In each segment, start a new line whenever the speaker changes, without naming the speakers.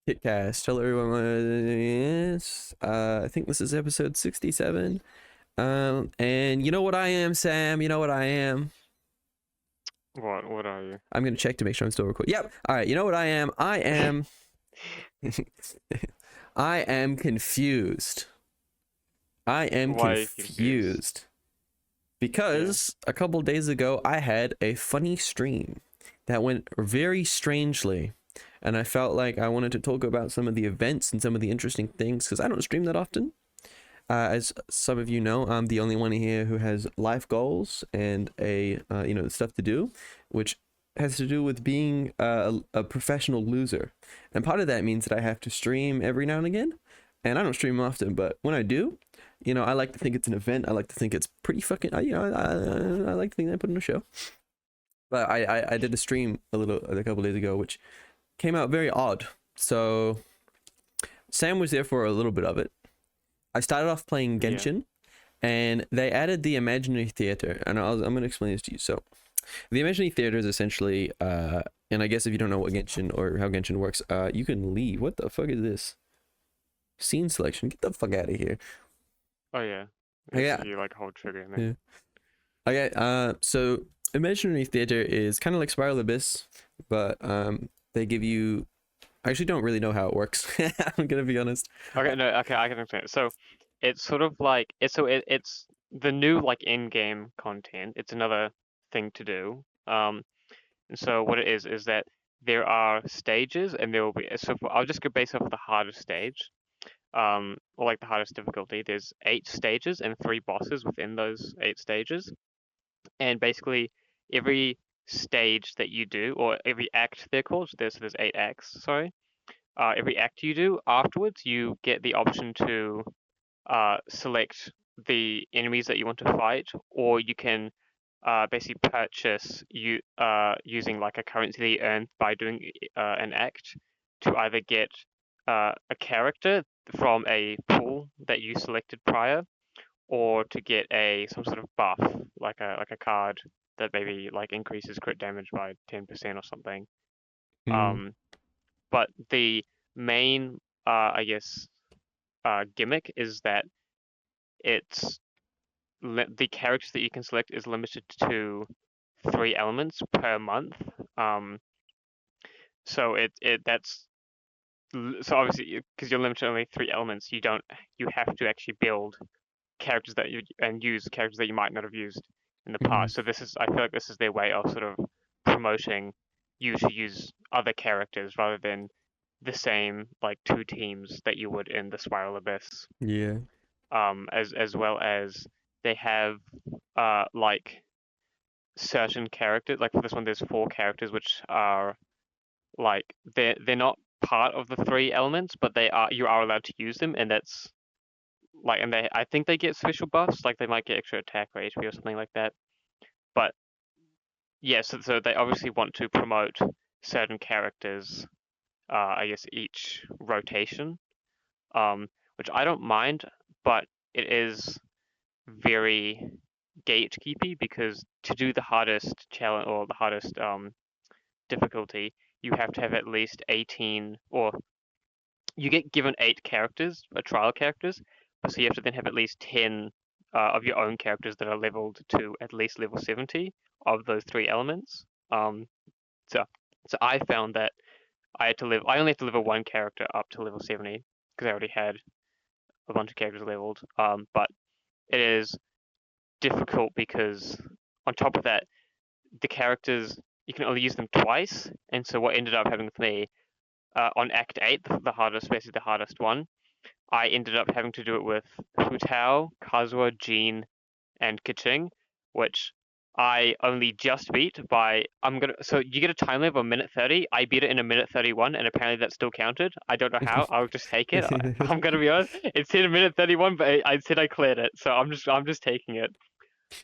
Kitkast. Hello everyone. Yes. I think this is episode 67. And you know what I am, Sam? You know what I am?
What are you?
I'm gonna check to make sure I'm still recording. Yep. Alright, you know what I am? I am I am confused. I am
Why are you confused?
confused.
Yeah.
Because a couple days ago I had a funny stream that went very strangely. And I felt like I wanted to talk about some of the events and some of the interesting things because I don't stream that often. As some of you know, I'm the only one here who has life goals and stuff to do, which has to do with being a professional loser. And part of that means that I have to stream every now and again, and I don't stream often, but when I do, I like to think it's an event. I like to think it's pretty fucking. I like to think I put in a show. But I did a stream a couple days ago, which came out very odd. So Sam was there for a little bit of it. I started off playing
Yeah.
Genshin, and they added the imaginary theater, and I'm going to explain this to you. So, the imaginary theater is essentially, and I guess if you don't know what Genshin or how Genshin works, you can leave. What the fuck is this? Scene selection. Get the fuck out of here.
Oh yeah. It's
Yeah,
if you like hold trigger and
yeah.
then
Okay. So imaginary theater is kind of like Spiral Abyss, but they give you. I actually don't really know how it works. I'm gonna be honest.
okay, no, okay, I can explain it. So it's sort of like it's the new like in-game content. It's another thing to do. And so what it is that there are stages and there will be I'll just go based off of the hardest stage. Or like the hardest difficulty. There's 8 stages and 3 bosses within those 8 stages. And basically every stage that you do, or every act they're called, there's 8 acts, sorry. Every act you do afterwards, you get the option to select the enemies that you want to fight, or you can basically purchase using like a currency that you earn by doing an act to either get a character from a pool that you selected prior, or to get a some sort of buff, like a card that maybe like increases crit damage by 10% or something.
Mm.
Um, but the main, I guess, gimmick is that it's the characters that you can select is limited to 3 elements per month. Um, so it that's so obviously because you're limited to only 3 elements, you have to actually build characters that you and use characters that you might not have used in the
Mm.
past. So I feel like this is their way of sort of promoting you to use other characters rather than the same like 2 teams that you would in the Spiral Abyss.
Yeah.
As well as they have like certain characters. Like for this one, there's 4 characters which are like they're not part of the 3 elements, but you are allowed to use them, and that's like, and they I think they get special buffs, like they might get extra attack or HP or something like that. But yeah, so they obviously want to promote certain characters, I guess each rotation, which I don't mind, but it is very gatekeepy because to do the hardest challenge or the hardest difficulty, you have to have at least 18, or you get given 8 characters, trial characters, so you have to then have at least 10 of your own characters that are leveled to at least level 70 of those 3 elements. So, so I found that I only had to level one character up to level 70 because I already had a bunch of characters leveled. But it is difficult because on top of that, the characters you can only use them twice, and so what ended up happening with me on Act 8, the hardest, basically the hardest one, I ended up having to do it with Hu Tao, Kazuha, Jean, and Keqing, which I only just beat by so you get a time limit of a minute 30. I beat it in a minute 31, and apparently that still counted. I don't know how. I'll just take it. I'm gonna be honest. It said a minute 31, but I said I cleared it, so I'm just taking it.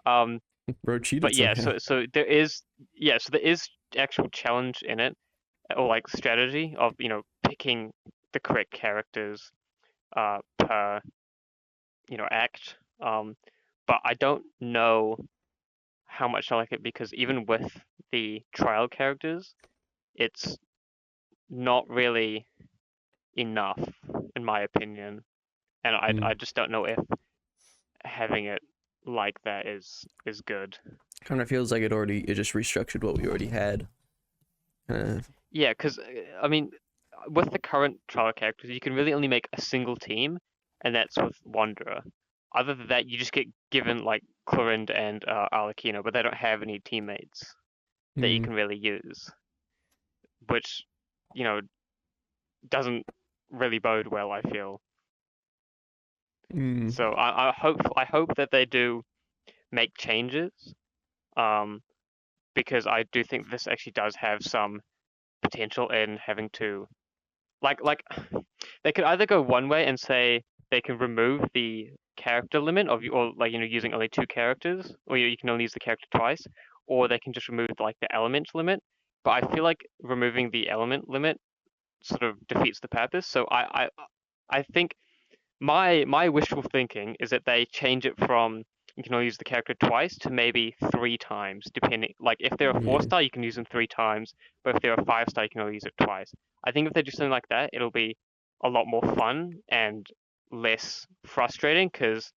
Um,
Bro cheated
but yeah,
somehow.
so there is, so there is actual challenge in it, or like strategy of picking the correct characters per act. But I don't know how much I like it because even with the trial characters, it's not really. enough, in my opinion. And I just don't know if having it like that is good.
Kind of feels like it just restructured what we already had.
Yeah, because I mean, with the current trial characters, you can really only make a single team, and that's with Wanderer. Other than that, you just get given like Clorind and Arlecchino, but they don't have any teammates that you
Mm,
can really use, which, you know, doesn't really bode well, I feel.
mm,
So I hope that they do make changes, um, because I do think this actually does have some potential in having to like they could either go one way and say they can remove the character limit of you, or like using only two characters, or you can only use the character twice, or they can just remove like the element limit. But I feel like removing the element limit sort of defeats the purpose. So I think my wishful thinking is that they change it from you can only use the character twice to maybe three times, depending. Like if they're a four
yeah.
star, you can use them three times, but if they're a five star, you can only use it twice. I think if they do something like that, it'll be a lot more fun and less frustrating. Because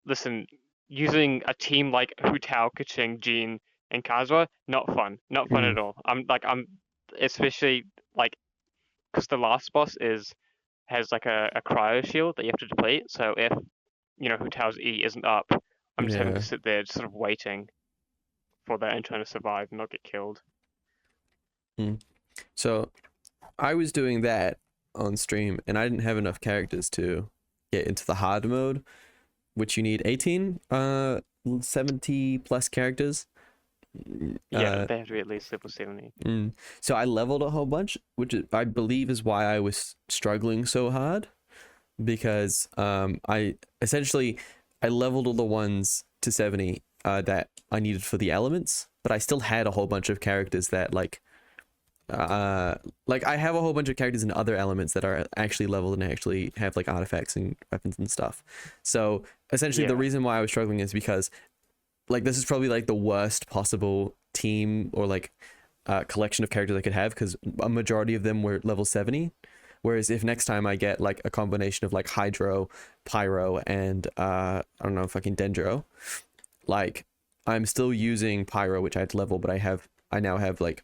listen, using a team like Hu Tao, Keqing, Jin, and Kazuha, not fun
Mm,
at all. I'm especially like because the last boss has like a cryo shield that you have to deplete. So if Hu Tao's E isn't up, I'm just having to
yeah.
sit there just sort of waiting for that and trying to survive and not get killed.
Mm. So I was doing that on stream, and I didn't have enough characters to get into the hard mode, which you need 18, 70 plus characters.
Yeah, they have to be at least level 70.
Mm. So I leveled a whole bunch, which I believe is why I was struggling so hard, because I essentially I leveled all the ones to 70 that I needed for the elements, but I still had a whole bunch of characters that like I have a whole bunch of characters in other elements that are actually leveled and actually have like artifacts and weapons and stuff. So essentially the
Yeah,
reason why I was struggling is because like this is probably like the worst possible team or like collection of characters I could have, because a majority of them were level 70. Whereas if next time I get like a combination of like Hydro, Pyro, and I don't know, fucking Dendro, like I'm still using Pyro, which I had to level, but I now have like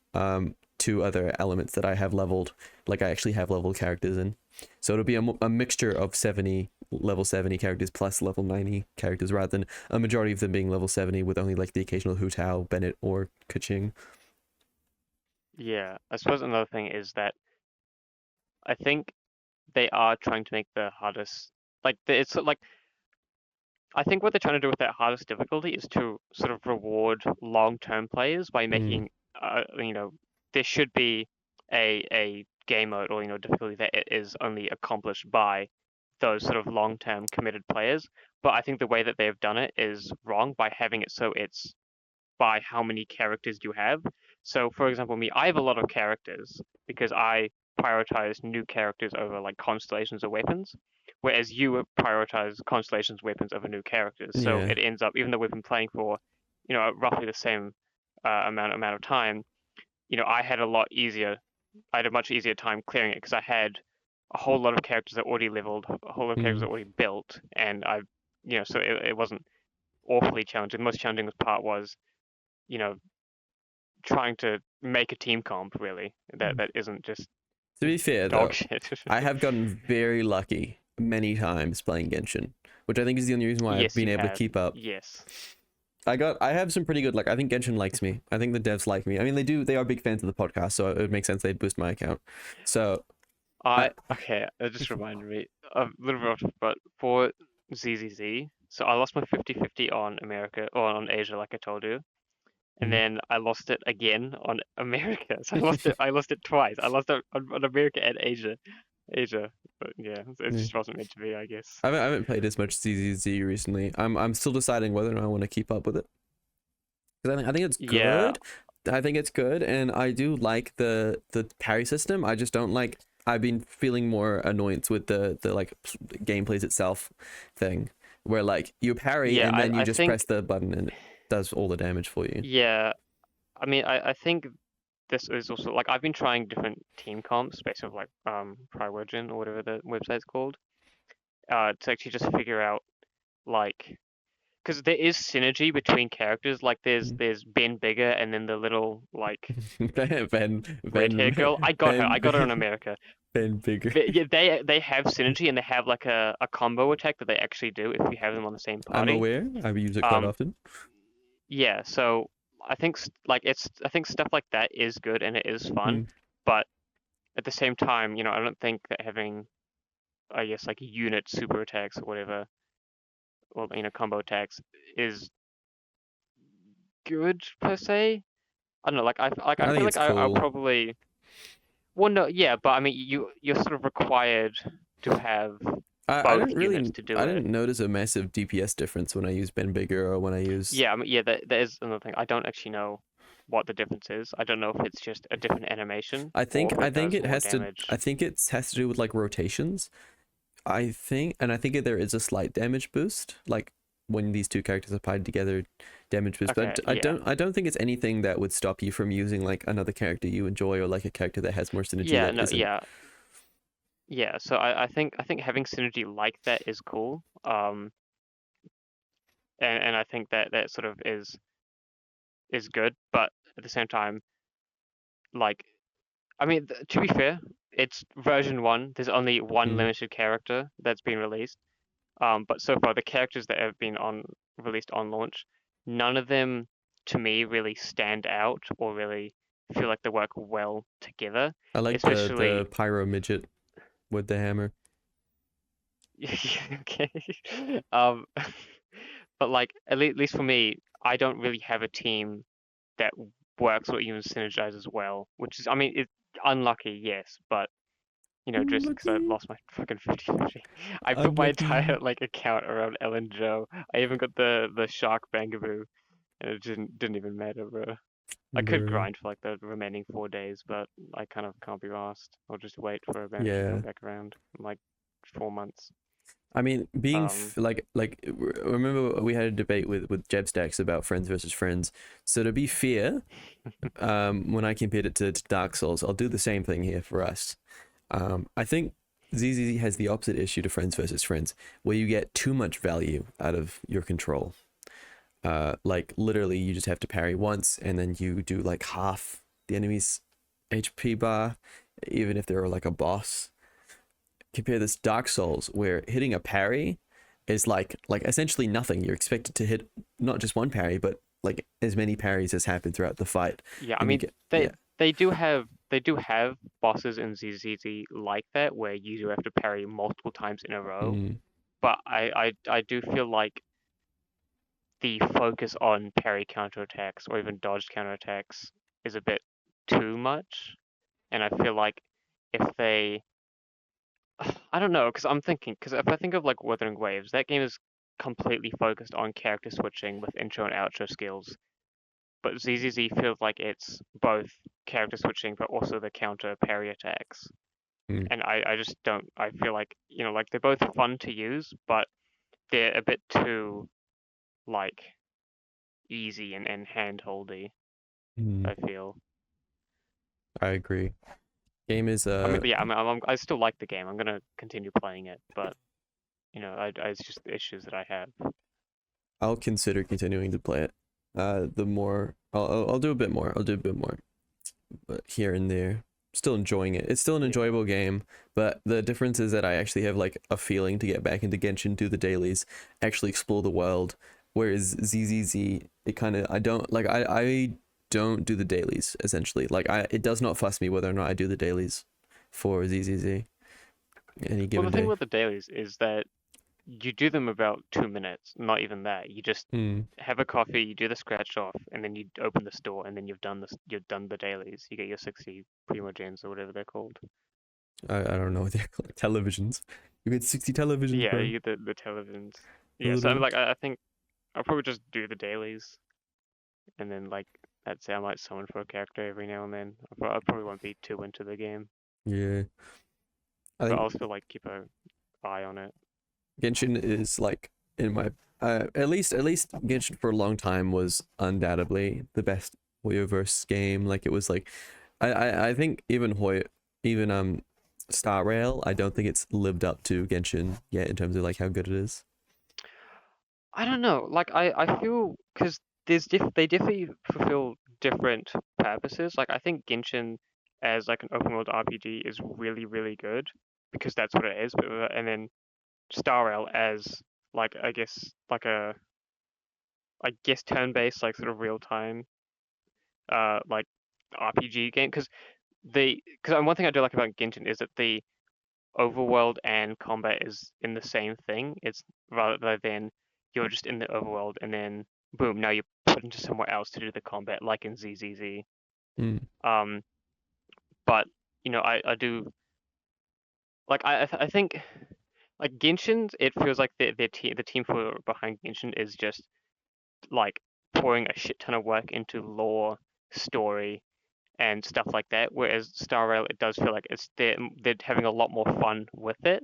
two other elements that I have leveled, like I actually have leveled characters in. So it'll be a mixture of 70 level 70 characters plus level 90 characters, rather than a majority of them being level 70 with only like the occasional Hu Tao, Bennett, or Kaching.
yeah. I suppose another thing is that I think they are trying to make the hardest it's like I think what they're trying to do with that hardest difficulty is to sort of reward long-term players by
Mm,
making there should be a game mode or difficulty that is only accomplished by those sort of long-term committed players. But I think the way that they've done it is wrong by having it so it's by how many characters you have. So, for example, me, I have a lot of characters because I prioritize new characters over like constellations or weapons, whereas you prioritize constellations, weapons over new characters. So
yeah.
it ends up, even though we've been playing for, roughly the same amount of time, I had a lot easier. I had a much easier time clearing it because I had a whole lot of characters that already leveled, a whole lot of characters
Mm.
that already built, and so it wasn't awfully challenging. The most challenging part was you know, trying to make a team comp really that isn't just
To be fair
dog
though,
shit.
I have gotten very lucky many times playing Genshin, which I think is the only reason why I've
Yes,
been
you
able to
have.
keep up.
Yes.
I have some pretty good luck. I think Genshin likes me. I think the devs like me. I mean, they are big fans of the podcast, so it would make sense they'd boost my account. So I,
I okay. That just reminded me a little bit, but for ZZZ, so I lost my 50-50 on America or on Asia, like I told you, and
Mm.
then I lost it again on America. So I lost it. I lost it twice. I lost it on America and Asia. Asia, but yeah, it
Yeah.
just wasn't meant to be, I guess.
I haven't played as much ZZZ recently. I'm still deciding whether or not I want to keep up with it, because I think it's
Yeah,
good. I think it's good, and I do like the parry system. I just don't like. I've been feeling more annoyance with the like gameplays itself thing, where like you parry
yeah.
and then you
I
just press
think
the button and it does all the damage for you.
yeah. I mean, I think this is also like I've been trying different team comps based on like Priorgen or whatever the website's called, to actually just figure out like because there is synergy between characters. Like there's Ben Bigger and then the little like
Ben,
red hair girl. I got her. I got her in
Ben,
America.
Ben bigger.
Yeah, they have synergy and they have like a combo attack that they actually do if you have them on the same
I'm
party.
aware. I use it quite
Um,
often.
yeah. So I think I think stuff like that is good and it is fun,
Mm.
but at the same time, I don't think that having I guess like unit super attacks or whatever, or combo attacks is good per se. I don't know. I
I
feel
think
like
it's
I'll
cool.
probably. Well, no, yeah, but I mean, you're sort of required to have
I
both
didn't
units
really,
to do
I
it.
didn't notice a massive DPS difference when I use Ben Bigger or when I use.
Yeah, I mean, yeah, that is another thing. I don't actually know what the difference is. I don't know if it's just a different animation or if
I
it
think
does
it
more
has to.
damage.
I think it has to do with like rotations. And I think there is a slight damage boost, like when these two characters are tied together, damage boost.
Okay,
But
yeah,
I don't think it's anything that would stop you from using like another character you enjoy or like a character that has more synergy
yeah,
that
no,
isn't.
yeah, yeah. So I think having synergy like that is cool. And I think that that sort of is good, but at the same time, like I mean, to be fair, it's version one. There's only one
Mm.
limited character that's been released. But so far, the characters that have been on released on launch, none of them to me really stand out or really feel like they work well together.
I like
Especially,
the pyro midget with the hammer.
okay, um, but like at least for me, I don't really have a team that works or even synergizes well. Which is, I mean, it's unlucky, yes, but just because I've
Lucky,
lost my fucking 50/50. I built my
unlucky.
entire like account around Ellen Joe. I even got the shark bangaboo, and it didn't even matter, bro. I could
Bruh.
grind for like the remaining 4 days, but I kind of can't be asked. I'll just wait for a banner to come
Yeah.
back around in like 4 months.
I mean, being
Um,
remember we had a debate with Jebstacks about friends versus friends. So to be fair, when I compared it to Dark Souls, I'll do the same thing here for us. I think ZZZ has the opposite issue to friends versus friends, where you get too much value out of your control. Like literally, you just have to parry once, and then you do like half the enemy's HP bar, even if they're like a boss. Compare this Dark Souls, where hitting a parry is like essentially nothing. You're expected to hit not just one parry, but like as many parries as happen throughout the fight,
yeah, I
and you
mean
get
they
yeah.
they do have bosses in ZZZ like that where you do have to parry multiple times in a row.
Mm,
But I do feel like the focus on parry counterattacks or even dodged counterattacks is a bit too much. And I feel like if they, I don't know, because I'm thinking, because if I think of like Wuthering Waves, that game is completely focused on character switching with intro and outro skills. But ZZZ feels like it's both character switching, but also the counter parry attacks.
mm,
And I just don't, I feel like, like they're both fun to use, but they're a bit too, like, easy and handholdy,
mm.
I feel.
I agree. Game is
I mean, yeah, I still like the game. I'm gonna continue playing it, but it's just the issues that I have.
I'll consider continuing to play it. The more I'll do a bit more. I'll do a bit more, but here and there. Still enjoying it. It's still an
Yeah.
enjoyable game, but the difference is that I actually have like a feeling to get back into Genshin, do the dailies, actually explore the world. Whereas ZZZ, it kind of I don't like I don't do the dailies essentially. Like it does not fuss me whether or not I do the dailies for ZZZ any
Well,
given
the thing
day.
with the dailies is that you do them about 2 minutes. Not even that. You just
Hmm.
have a coffee, you do the scratch off, and then you open the store, and then you've done the dailies. You get your 60 primogens or whatever they're called.
I don't know what they're called. Televisions. You get 60 televisions,
Yeah,
bro.
you get the televisions.
The
Yeah, so I'm
little
like, I think I'll probably just do the dailies, and then like I'd say I might summon for a character every now and then. I probably won't be too into the game,
yeah. I
but
think
I'll still like keep a eye on it.
Genshin is like in my at least Genshin for a long time was undoubtedly the best Hoyoverse game. Like it was like I think even Star Rail, I don't think it's lived up to Genshin yet in terms of like how good it is.
I don't know. Like I feel because they definitely fulfill different purposes. Like I think Genshin as like an open world RPG is really really good because that's what it is. But and then Star Rail as like I guess like a I guess turn based like sort of real time like RPG game because one thing I do like about Genshin is that the overworld and combat is in the same thing. It's rather than you're just in the overworld and then boom, now you're put into somewhere else to do the combat, like in ZZZ.
Mm.
Um, but I do like I think like Genshin, it feels like the team for behind Genshin is just like pouring a shit ton of work into lore, story, and stuff like that. Whereas Star Rail, it does feel like they're having a lot more fun with it,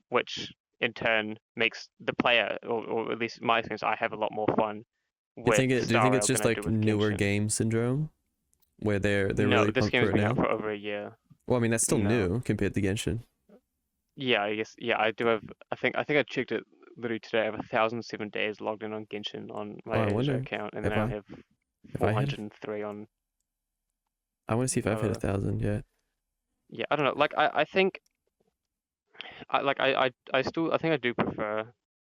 which in turn makes the player, or at least in my experience, I have a lot more fun with
Do you think
Star
it's
Rail than
just
I do
like
with
newer
Genshin.
game syndrome where they're
No,
really
this
pumped
game
for
has
it
been out
now?
for over a year.
Well, I mean that's still
No,
new compared to Genshin.
yeah, I guess yeah, I do have. I think I checked it literally today. I have 1,007 days logged in on Genshin on
Oh,
my
I
Asia
wonder
account, and then
if
I
I
have
if I hit
403 on
I want to see if
the
I've hit a
other.
thousand yet.
Yeah, I don't know. Like I think I still I think I do prefer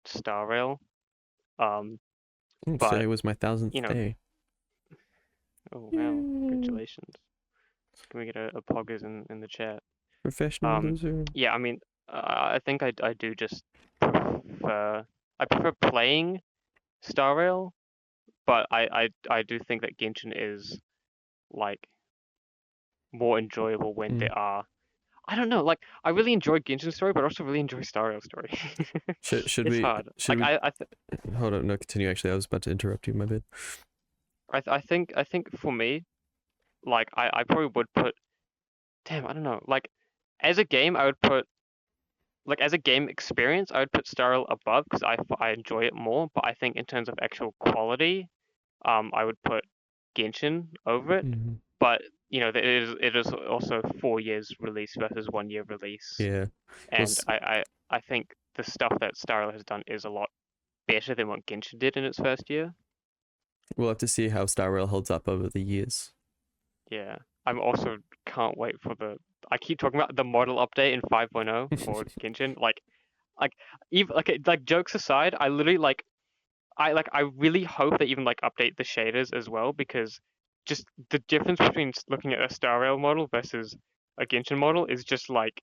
Star Rail. Um,
Today
but
was my
you
thousandth
know,
day.
oh wow,
Yay.
congratulations. Can we get a poggers in the chat?
Professional
Um,
loser.
yeah, I mean, I think I do just prefer I prefer playing Star Rail, but I do think that Genshin is like more enjoyable when
Mm.
there are. I don't know, like I really enjoy Genshin story, but I also really enjoy Star Rail story.
Should
It's
we
hard.
should
Like
we
I
hold on? No, continue. Actually, I was about to interrupt you. My bad.
I think for me, like I probably would put. Damn, I don't know. Like as a game, I would put like as a game experience, I would put Star Rail above because I enjoy it more. But I think in terms of actual quality, I would put Genshin over it.
Mhm.
But it is also 4 years release versus 1 year release,
Yeah. Well,
and I think the stuff that Star Rail has done is a lot better than what Genshin did in its first year.
we'll have to see how Star Rail holds up over the years.
Yeah, I'm also can't wait for the. I keep talking about the model update in 5.0 for Genshin. Like even like jokes aside, I literally I really hope they even like update the shaders as well because just the difference between looking at a Star Rail model versus a Genshin model is just like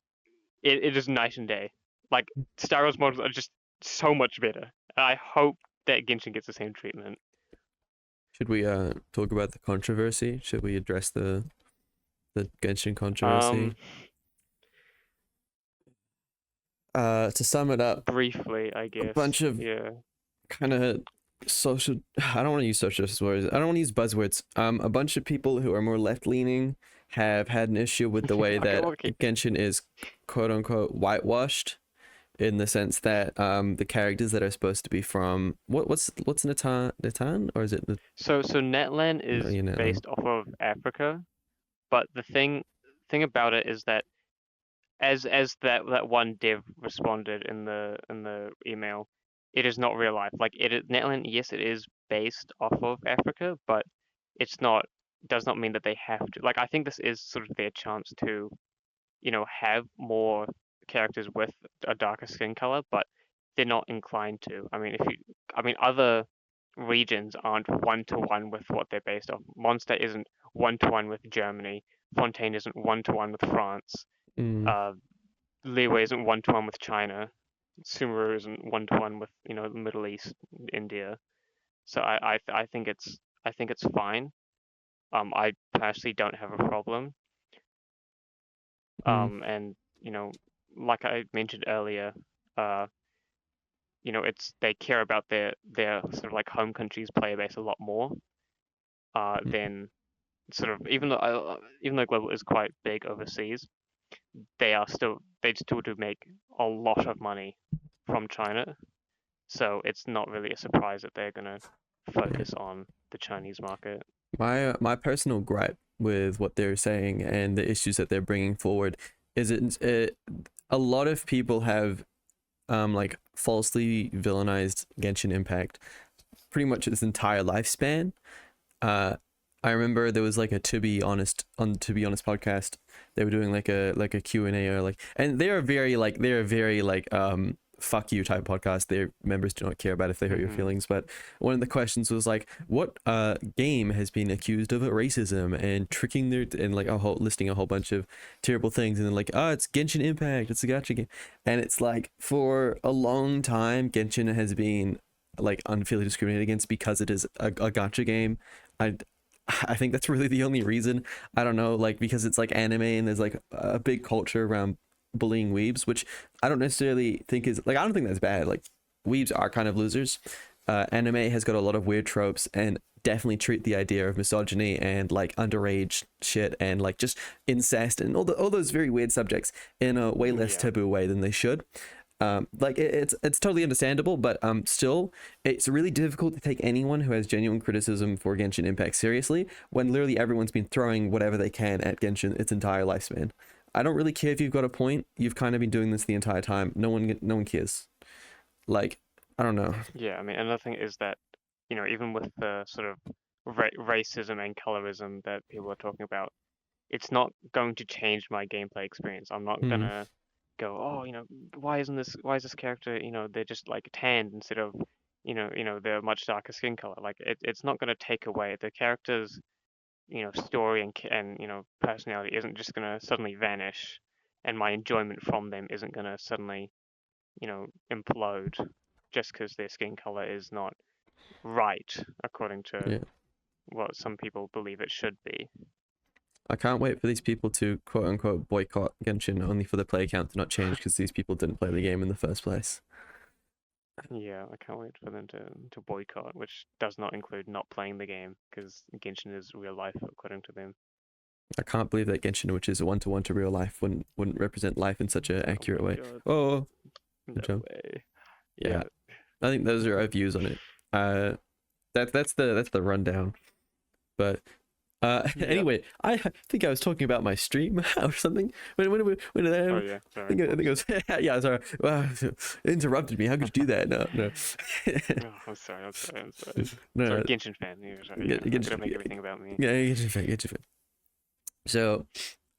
it is night and day. Like Star Rail's models are just so much better. I hope that Genshin gets the same treatment.
Should we talk about the controversy? Should we address the Genshin
Um,
controversy? To sum it up,
briefly, I
a
guess.
bunch of
Yeah.
kind of social. I don't want to use social words. I don't want to use buzzwords. A bunch of people who are more left leaning have had an issue with the way
Okay,
that
okay.
Genshin is quote unquote whitewashed, in the sense that the characters that are supposed to be from what's Natan, or is it the
So Netland
no,
is
you know,
based off of Africa, but the thing about it is that as that one dev responded in the email, it is not real life. Like Netland, yes, it is based off of Africa, but it's not does not mean that they have to. Like I think this is sort of their chance to, have more characters with a darker skin color, but they're not inclined to. I mean, other regions aren't one to one with what they're based off. Monster isn't one to one with Germany. Fontaine isn't one to one with France.
mm,
Uh, Leeway isn't one to one with China. Sumeru isn't one to one with the Middle East, India. So I think it's fine. I personally don't have a problem.
mm,
And like I mentioned earlier, uh, it's they care about their sort of like home country's player base a lot more
mm,
than sort of even though global is quite big overseas, they still do make a lot of money from China. So it's not really a surprise that they're gonna
yeah.
focus on the Chinese market.
My personal gripe with what they're saying and the issues that they're bringing forward. Is a lot of people have like falsely villainized Genshin Impact pretty much its entire lifespan. I remember there was like a To Be Honest podcast. They were doing like a Q&A, or like, and they're very fuck you type podcast. Their members do not care about if they hurt your feelings. But one of the questions was like, what game has been accused of racism and tricking their, and like listing a whole bunch of terrible things, and then like, oh, it's Genshin Impact, it's a gacha game. And it's like, for a long time Genshin has been like unfairly discriminated against because it is a gacha game. I think that's really the only reason. I don't know, like, because it's like anime and there's like a big culture around bullying weebs, which I don't necessarily think is like, I don't think that's bad. Like, weebs are kind of losers. Anime has got a lot of weird tropes and definitely treat the idea of misogyny and like underage shit and like just incest and all those very weird subjects in a way less taboo way than they should. Like it's totally understandable, but still it's really difficult to take anyone who has genuine criticism for Genshin Impact seriously when literally everyone's been throwing whatever they can at Genshin its entire lifespan. I don't really care if you've got a point. You've kind of been doing this the entire time. No one cares. Like, I don't know.
Yeah, I mean, another thing is that, you know, even with the sort of racism and colorism that people are talking about, it's not going to change my gameplay experience. I'm not gonna go, oh, you know, why is this character, you know, they're just like tanned instead of, they're much darker skin color. Like it's not gonna take away the character's, story and personality isn't just gonna suddenly vanish, and my enjoyment from them isn't gonna suddenly, implode just because their skin color is not right according to what some people believe it should be.
I can't wait for these people to quote unquote boycott Genshin only for the play count to not change because these people didn't play the game in the first place.
Yeah, I can't wait for them to boycott, which does not include not playing the game because Genshin is real life according to them.
I can't believe that Genshin, which is a 1-to-1 to real life, wouldn't represent life in such an accurate way.
God.
Oh,
no way.
Yeah, I think those are our views on it. That's the rundown. But anyway, I think I was talking about my stream or something. When
oh yeah, sorry.
I think it was yeah, sorry. Wow, interrupted me. How could you do that? No.
Oh, I'm sorry.
No,
sorry, Genshin fan. Yeah, sorry. Yeah,
Genshin,
gonna make everything about me.
Yeah, Genshin fan. So,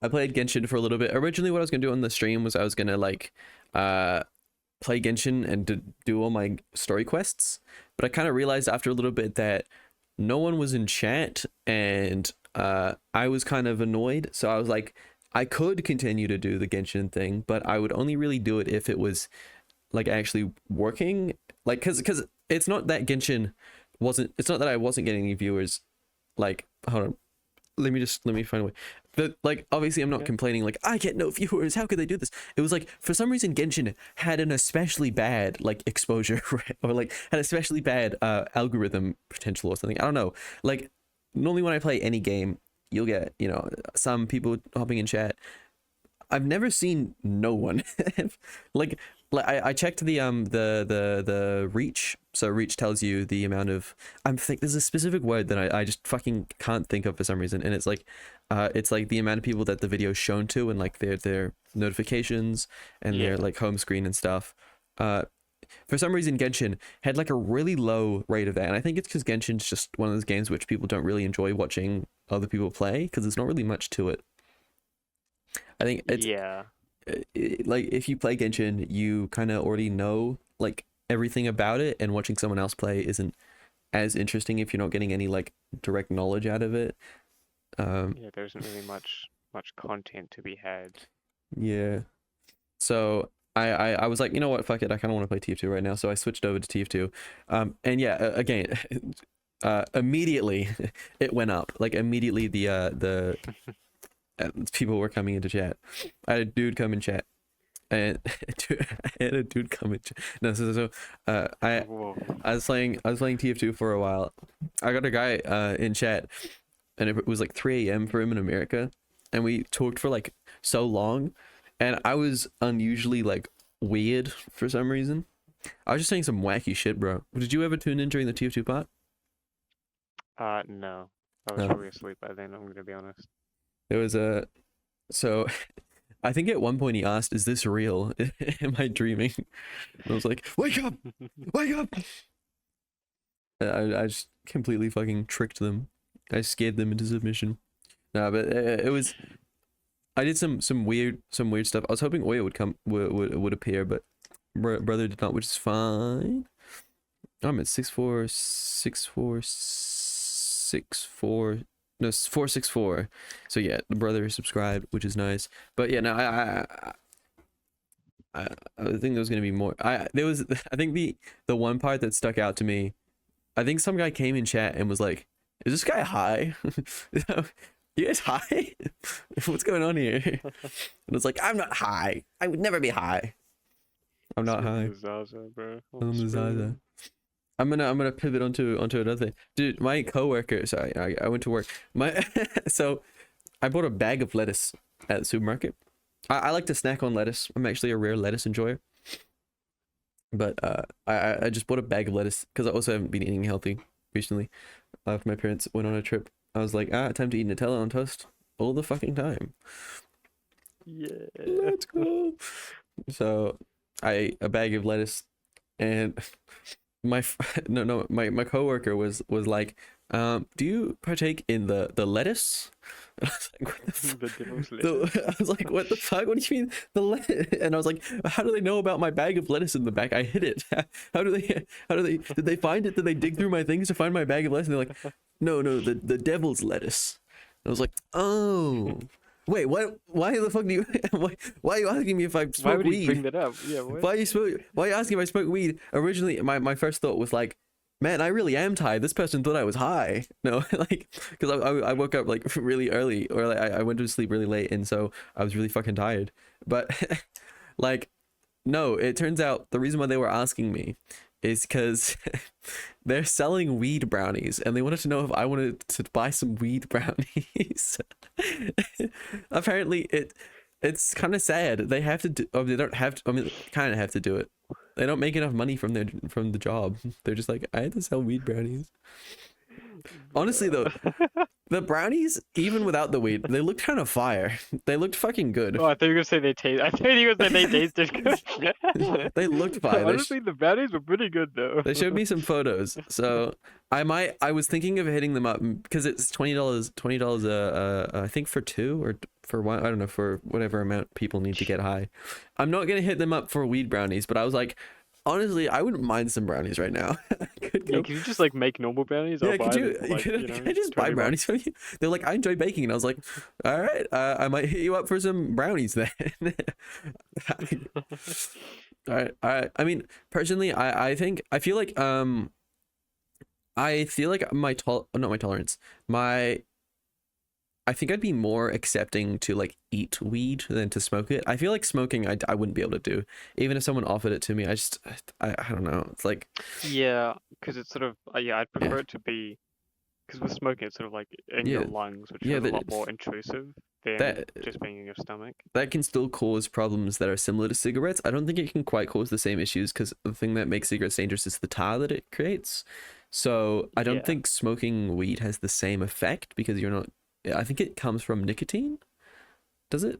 I played Genshin for a little bit. Originally, what I was gonna do on the stream was I was gonna like play Genshin and do all my story quests, but I kind of realized after a little bit that no one was in chat, and I was kind of annoyed. So I was like, I could continue to do the Genshin thing, but I would only really do it if it was like actually working. Like, cause it's not that Genshin wasn't. It's not that I wasn't getting any viewers. Like, hold on, let me find a way. Like, obviously I'm not complaining like I get no viewers, how could they do this. It was like for some reason Genshin had an especially bad like exposure or like had especially bad algorithm potential or something. I don't know. Like, normally when I play any game, you'll get, some people hopping in chat. I've never seen no one. like I checked the reach. So reach tells you the amount of, there's a specific word that I just fucking can't think of for some reason, and it's like the amount of people that the video is shown to, and like their notifications and their like home screen and stuff. For some reason Genshin had like a really low rate of that, and I think it's because Genshin's just one of those games which people don't really enjoy watching other people play because there's not really much to it. I think it's like if you play Genshin, you kind of already know like everything about it, and watching someone else play isn't as interesting if you're not getting any like direct knowledge out of it.
There isn't really much content to be had.
Yeah. So I was like, you know what, fuck it, I kind of want to play TF2 right now, so I switched over to TF2. And yeah, again, immediately it went up. Like immediately the people were coming into chat. I had a dude come in chat, and I had a dude come in chat. No, I was playing TF2 for a while. I got a guy in chat, and it was like 3 a.m. for him in America, and we talked for like so long, and I was unusually like weird for some reason. I was just saying some wacky shit, bro. Did you ever tune in during the TF2 part?
No. I was
Oh.
probably asleep by then, I'm gonna be honest.
There was a so I think at one point he asked, "Is this real? Am I dreaming?" And I was like, "Wake up! Wake up!" I just completely fucking tricked them. I scared them into submission. No, but it was. I did some weird stuff. I was hoping Oya would appear, but brother did not, which is fine. I'm at 6'4", 6'4", 6'4", no 464. So yeah, the brother is subscribed, which is nice. But yeah, no, I think there was gonna be more. I think the one part that stuck out to me. I think some guy came in chat and was like, "Is this guy high? You guys high? What's going on here?" And it's like, "I'm not high. I would never be high. I'm not high.
Zaza, bro.
I'm the Zaza." I'm gonna pivot onto another thing, dude. My coworker, sorry, I went to work. So I bought a bag of lettuce at the supermarket. I like to snack on lettuce. I'm actually a rare lettuce enjoyer. But I just bought a bag of lettuce because I also haven't been eating healthy recently. After my parents went on a trip, I was like, time to eat Nutella on toast all the fucking time.
Yeah.
Let's go. So I ate a bag of lettuce, and my coworker was like, "Do you partake in the lettuce?" And I was like, "What the fuck?"
The devil's lettuce.
I was like, "What the fuck? What do you mean the lettuce?" And I was like, "How do they know about my bag of lettuce in the back? I hid it. How do they did they find it? Did they dig through my things to find my bag of lettuce?" And they're like, "No, the devil's lettuce." And I was like, "Oh, wait, what? Why the fuck do you? Why are you asking me if I
Why
smoke
would he
weed?
bring that up? Yeah, what?
Why are you asking if I smoke weed?" Originally, my first thought was like, "Man, I really am tired. This person thought I was high." No, like, because I woke up like really early, or like I went to sleep really late, and so I was really fucking tired. But like, no, it turns out the reason why they were asking me is because they're selling weed brownies, and they wanted to know if I wanted to buy some weed brownies. Apparently, it's kind of sad. They have to do, or they don't have to. I mean, kind of have to do it. They don't make enough money from the job. They're just like, "I had to sell weed brownies." Honestly though, the brownies, even without the weed, they looked kind of fire. They looked fucking good.
Oh, I thought you were gonna say they taste. I thought you were gonna say they tasted good.
They looked fire.
Honestly, the brownies were pretty good though.
They showed me some photos, so I was thinking of hitting them up because it's $20, I think for two or for one, I don't know, for whatever amount people need to get high. I'm not gonna hit them up for weed brownies, but I was like, honestly, I wouldn't mind some brownies right now.
Yeah, can you just like make normal brownies?
Yeah,
I'll buy
could you,
them for, like,
can I just buy
20
brownies from you? They're like, "I enjoy baking," and I was like, "All right, I might hit you up for some brownies then." All right, all right. I mean, personally, I feel like not my tolerance, I think I'd be more accepting to like eat weed than to smoke it. I feel like smoking I wouldn't be able to do, even if someone offered it to me. I don't know. It's like,
Yeah, because it's sort of yeah, I'd prefer
Yeah.
it to be because with smoking it's sort of like in
Yeah.
your lungs, which
Yeah,
is a
that-
lot more intrusive than
that
just being in your stomach.
that can still cause problems that are similar to cigarettes. I don't think it can quite cause the same issues because the thing that makes cigarettes dangerous is the tar that it creates. So I don't
Yeah.
think smoking weed has the same effect because you're not. I think it comes from nicotine. Does it?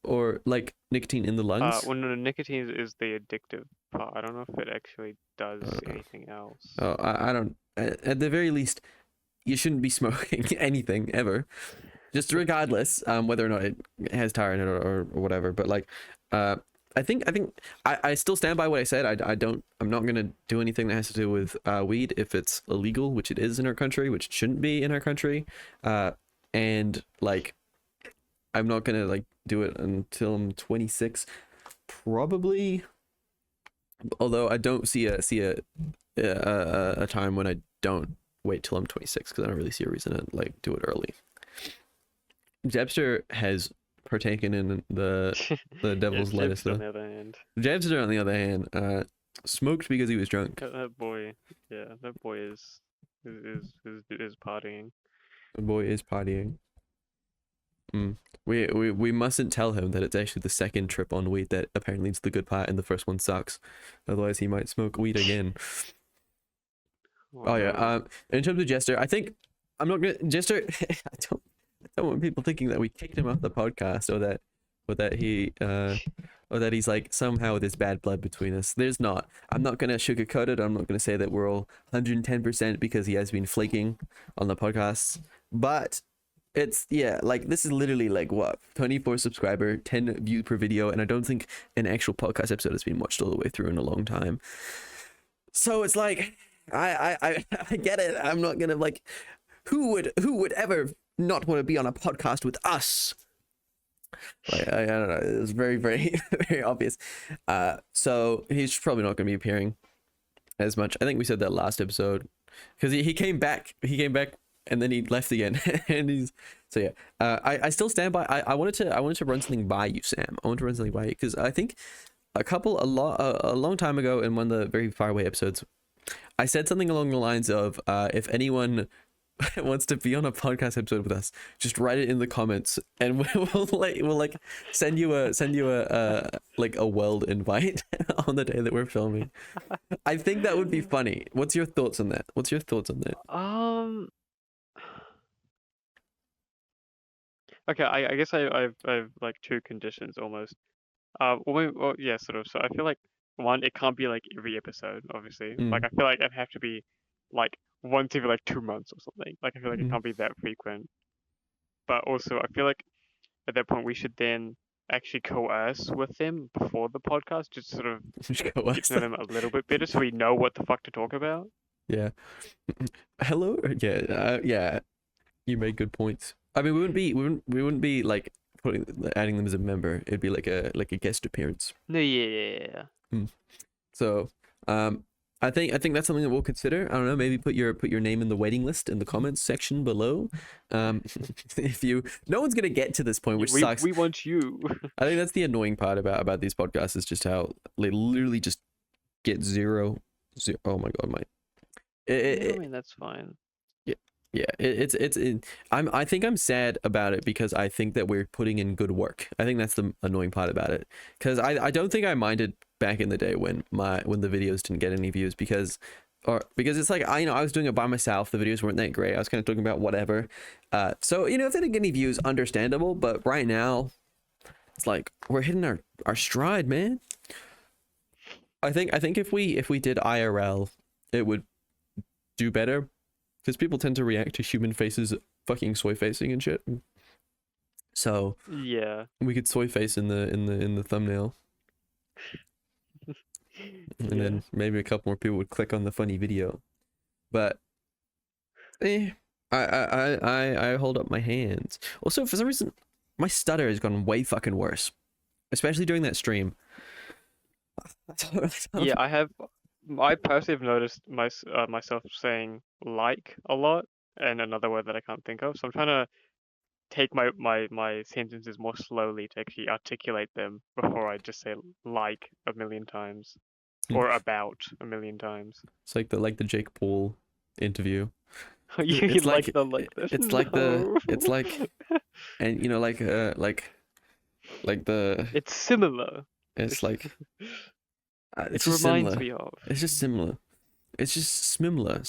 Or like nicotine in the lungs?
Well, no, nicotine is the addictive part. I don't know if it actually does
Uh,
anything else.
Oh, I don't. At the very least, you shouldn't be smoking anything ever, just regardless, whether or not it has tar in it or whatever. But like, I think I still stand by what I said. I'm not gonna do anything that has to do with weed if it's illegal, which it is in our country, which it shouldn't be in our country. And like, I'm not gonna like do it until I'm 26, probably. Although I don't see a time when I don't wait till I'm 26 because I don't really see a reason to like do it early. Jebster has partaken in the devil's
Yeah,
lettuce
Jebster, on
though.
the other hand,
Jebster on the other hand, smoked because he was drunk.
that boy, yeah, that boy is partying.
The boy is partying. We mustn't tell him that it's actually the second trip on weed that apparently is the good part and the first one sucks. Otherwise he might smoke weed again. Oh yeah. In terms of Jester, I think I'm not gonna just I don't want people thinking that we kicked him off the podcast or that he or that he's like somehow there's bad blood between us. There's not. I'm not gonna sugarcoat it. I'm not gonna say that we're all 110% because he has been flaking on the podcast. But it's yeah, like this is literally like what 24 subscriber, 10 views per video, and I don't think an actual podcast episode has been watched all the way through in a long time. So it's like I get it. I'm not gonna like who would ever not want to be on a podcast with us? Like I don't know. It's very very very obvious. So he's probably not going to be appearing as much. I think we said that last episode because he came back. He came back and then he left again. And he's so yeah. I still stand by. I wanted to run something by you, Sam. I want to run something by you because I think a long time ago in one of the very far away episodes, I said something along the lines of if anyone wants to be on a podcast episode with us, just write it in the comments and we'll send you a like a world invite on the day that we're filming. I think that would be funny. What's your thoughts on that? What's your thoughts on that?
Okay, I guess I've like two conditions almost. Well, yeah, sort of. So I feel like one, it can't be like every episode, obviously. Like
Mm,
I feel like it'd have to be like once every like 2 months or something. Like I feel like it
mm.
can't be that frequent. But also, I feel like at that point we should then actually coerce with them before the podcast, just sort of
Just go
get
watch
to know
that.
them a little bit better, so we know what the fuck to talk about.
Yeah. Hello. Yeah. Yeah. You made good points. I mean, we wouldn't be like adding them as a member. It'd be like a guest appearance.
No, yeah.
Mm. So, I think that's something that we'll consider. I don't know, maybe put your name in the waiting list in the comments section below. If you, no one's gonna get to this point, which sucks.
We want you.
I think that's the annoying part about these podcasts is just how they literally just get zero. Oh my god, my.
Yeah, I
It,
mean that's fine.
yeah, I think I'm sad about it because I think that we're putting in good work. I think that's the annoying part about it because I don't think I minded back in the day when the videos didn't get any views because it's like I was doing it by myself. The videos weren't that great. I was kind of talking about whatever. So if they didn't get any views, understandable. But right now, it's like we're hitting our stride, man. I think if we did IRL, it would do better because people tend to react to human faces fucking soy facing and shit. So
Yeah.
we could soy face in the thumbnail, and
Yeah.
then maybe a couple more people would click on the funny video. But I hold up my hands. Also, for some reason, my stutter has gone way fucking worse, especially during that stream.
Yeah, I personally have noticed myself saying like a lot, and another word that I can't think of. So I'm trying to take my sentences more slowly to actually articulate them before I just say like a million times or about a million times.
It's like the Jake Paul interview.
You
It's
like
like
the
it's like the
no.
it's like and like the
It's similar.
it's like
It
it's just
reminds
similar.
me of.
It's just similar. It's just similar.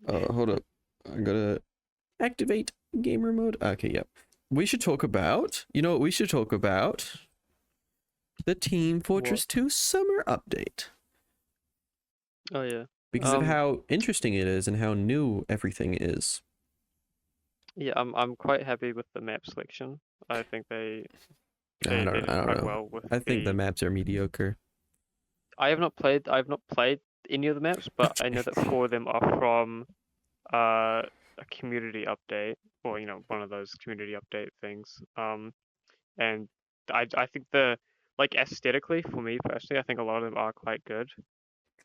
Hold up. I gotta activate gamer mode. Okay, yep. We should talk about. You know what we should talk about? The Team Fortress 2 summer update
Oh yeah.
because of how interesting it is and how new everything is.
Yeah, I'm quite happy with the map selection. I think they did
I don't
quite
know.
well with
I think the
the.
maps are mediocre.
I've not played any of the maps, but I know that four of them are from a community update, or one of those community update things. And I think like aesthetically for me personally, I think a lot of them are quite good.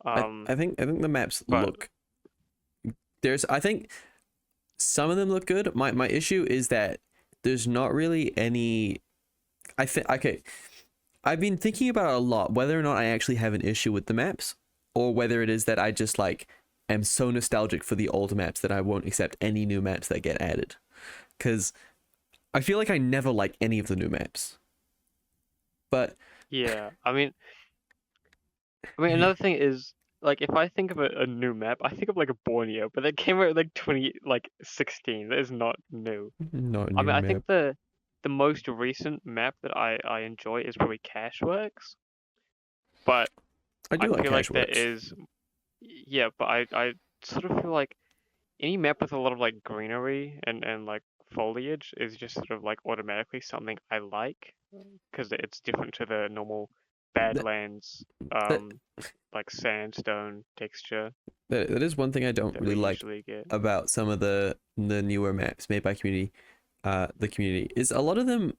I think the maps
But
look. I think some of them look good. My issue is that there's not really any. I think okay. I've been thinking about it a lot whether or not I actually have an issue with the maps, or whether it is that I just like am so nostalgic for the old maps that I won't accept any new maps that get added. Because I feel like I never like any of the new maps. But
yeah, I mean another thing is like if I think of a new map, I think of like a Borneo, but that came out in, like 2016. That is not new.
Not a
I
new
mean, I think
map.
the most recent map that I enjoy is probably Cashworks, but
I
I
do like
feel like that
Cashworks.
is, yeah, but I sort of feel like any map with a lot of like greenery and like foliage is just sort of like automatically something I like because it's different to the normal
That,
Badlands
that
like sandstone texture
that is one thing I don't
that
really
we
like
usually get.
about some of the newer maps made by the community is a lot of them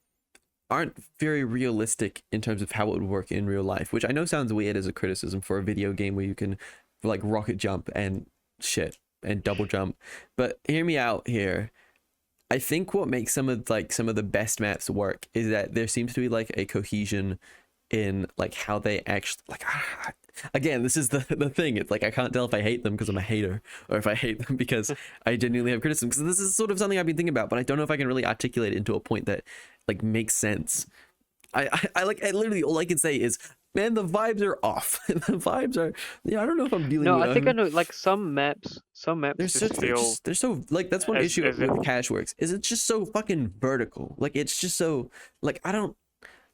aren't very realistic in terms of how it would work in real life, which I know sounds weird as a criticism for a video game where you can like rocket jump and shit and double jump. But hear me out here. I think what makes some of the best maps work is that there seems to be like a cohesion in like how they actually like again, this is the thing. It's like I can't tell if I hate them because I'm a hater or if I hate them because I genuinely have criticism, because this is sort of something I've been thinking about, but I don't know if I can really articulate it into a point that like makes sense. I like, I literally, all I can say is, man, the vibes are off. The vibes are, yeah, I don't know if I'm dealing
No,
with
I think I know. Like some
they're
maps just
such,
feel
they're so like, that's one issue
as if
with Cashworks is it's just so fucking vertical. Like it's just so like I don't